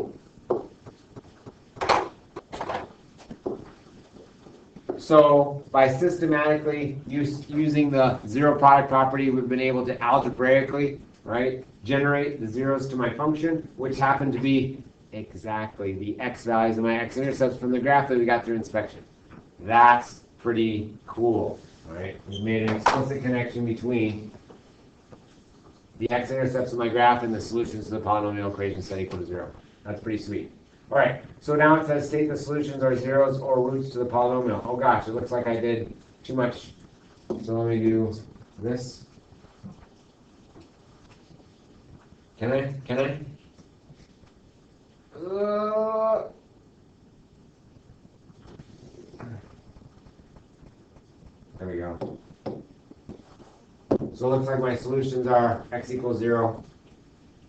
So by systematically using the zero product property, we've been able to algebraically, right, generate the zeros to my function, which happen to be exactly the x values of my x-intercepts from the graph that we got through inspection. That's pretty cool, right? We've made an explicit connection between the x-intercepts of my graph and the solutions to the polynomial equation set equal to 0. That's pretty sweet. All right, so now it says state the solutions are zeros or roots to the polynomial. Oh gosh, it looks like I did too much. So let me do this. Can I? There we go. So it looks like my solutions are x equals 0,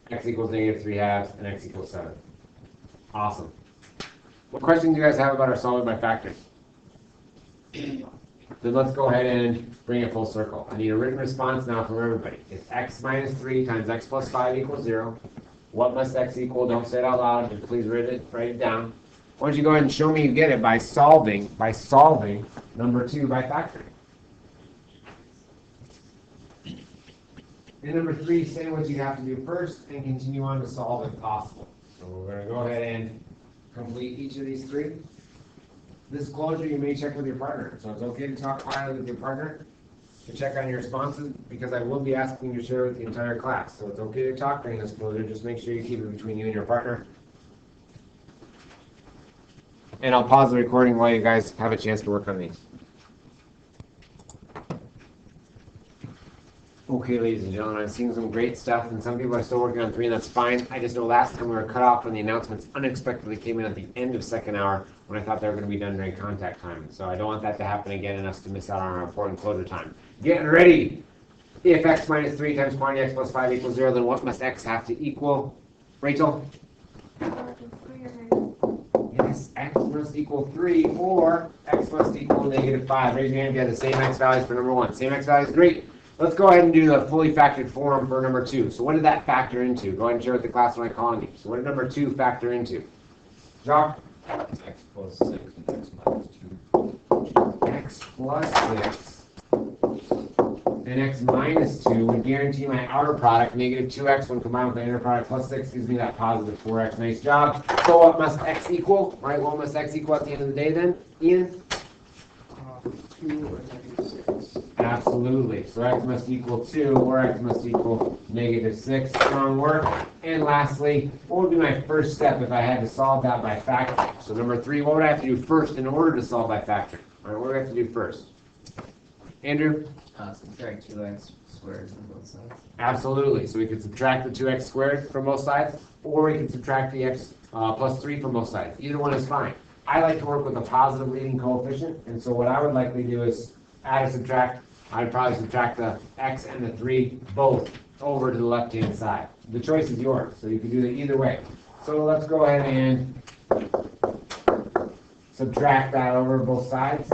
x equals negative 3/2, and x equals 7. Awesome. What questions do you guys have about our solving by factors? Then let's go ahead and bring it full circle. I need a written response now from everybody. If x minus 3 times x plus 5 equals 0, what must x equal? Don't say it out loud, and please write it down. Why don't you go ahead and show me you get it by solving number 2 by factoring. And number 3, say what you have to do first and continue on to solve if possible. So we're going to go ahead and complete each of these 3. This closure you may check with your partner. So it's okay to talk quietly with your partner to check on your responses because I will be asking you to share with the entire class. So it's okay to talk during this closure. Just make sure you keep it between you and your partner. And I'll pause the recording while you guys have a chance to work on these. Okay, ladies and gentlemen, I'm seeing some great stuff, and some people are still working on 3, and that's fine. I just know last time we were cut off when the announcements unexpectedly came in at the end of second hour when I thought they were going to be done during contact time. So I don't want that to happen again and us to miss out on our important closure time. Getting ready! If x minus 3 times quantity x plus 5 equals 0, then what must x have to equal? Rachel? Yes, x must equal 3 or x must equal negative 5. Raise your hand if you have the same x values for number 1. Same x values, great. Let's go ahead and do the fully factored form for number 2. So what did that factor into? Go ahead and share with the class when I call on you. So what did number 2 factor into? Jacques? X plus 6 and x minus 2. X plus 6 and x minus 2 would guarantee my outer product, negative 2x, when combined with the inner product plus 6 gives me that positive 4x. Nice job. So what must x equal? Right, what must x equal at the end of the day then? Ian? 2 or negative 6. Absolutely. So x must equal 2 or x must equal negative 6. Strong work. And lastly, what would be my first step if I had to solve that by factoring? So number 3, what would I have to do first in order to solve by factoring? All right, what do I have to do first? Andrew? Subtract 2x squared from both sides. Absolutely. So we could subtract the 2x squared from both sides, or we can subtract the x plus 3 from both sides. Either one is fine. I like to work with a positive leading coefficient, and so what I would likely do is add or subtract. I'd probably subtract the x and the 3 both over to the left-hand side. The choice is yours, so you can do it either way. So let's go ahead and subtract that over both sides.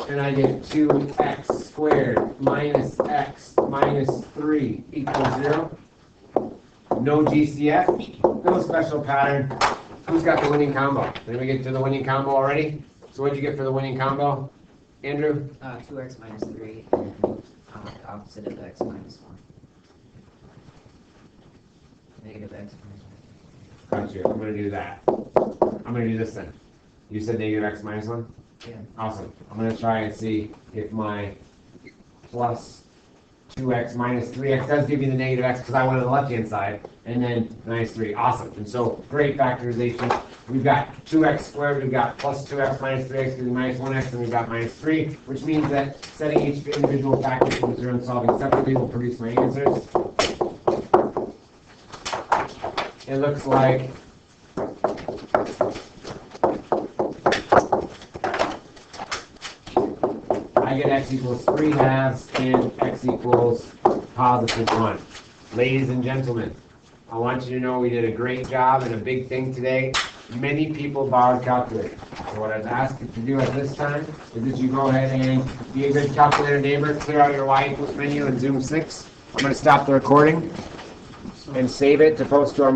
And I get 2x squared minus x minus 3 equals 0. No GCF, no special pattern. Who's got the winning combo? Did we get to the winning combo already? So what did you get for the winning combo? Andrew? 2x minus 3 and opposite of x minus 1. Negative x minus 1. Got you. I'm going to do that. I'm going to do this then. You said negative x minus 1? Yeah. Awesome. I'm going to try and see if my plus 2x minus 3x does give you the negative x because I went on the left-hand side, and then minus 3. Awesome. And so great factorization. We've got 2x squared, we've got plus 2x minus 3x gives me minus 1x, and we've got minus 3, which means that setting each individual factor to 0 and solving separately will produce my answers. It looks like I get x equals 3 halves and x equals positive 1. Ladies and gentlemen, I want you to know we did a great job and a big thing today. Many people borrowed calculators. So what I've asked you to do at this time is that you go ahead and be a good calculator neighbor, clear out your y equals menu in Zoom 6. I'm going to stop the recording and save it to post to our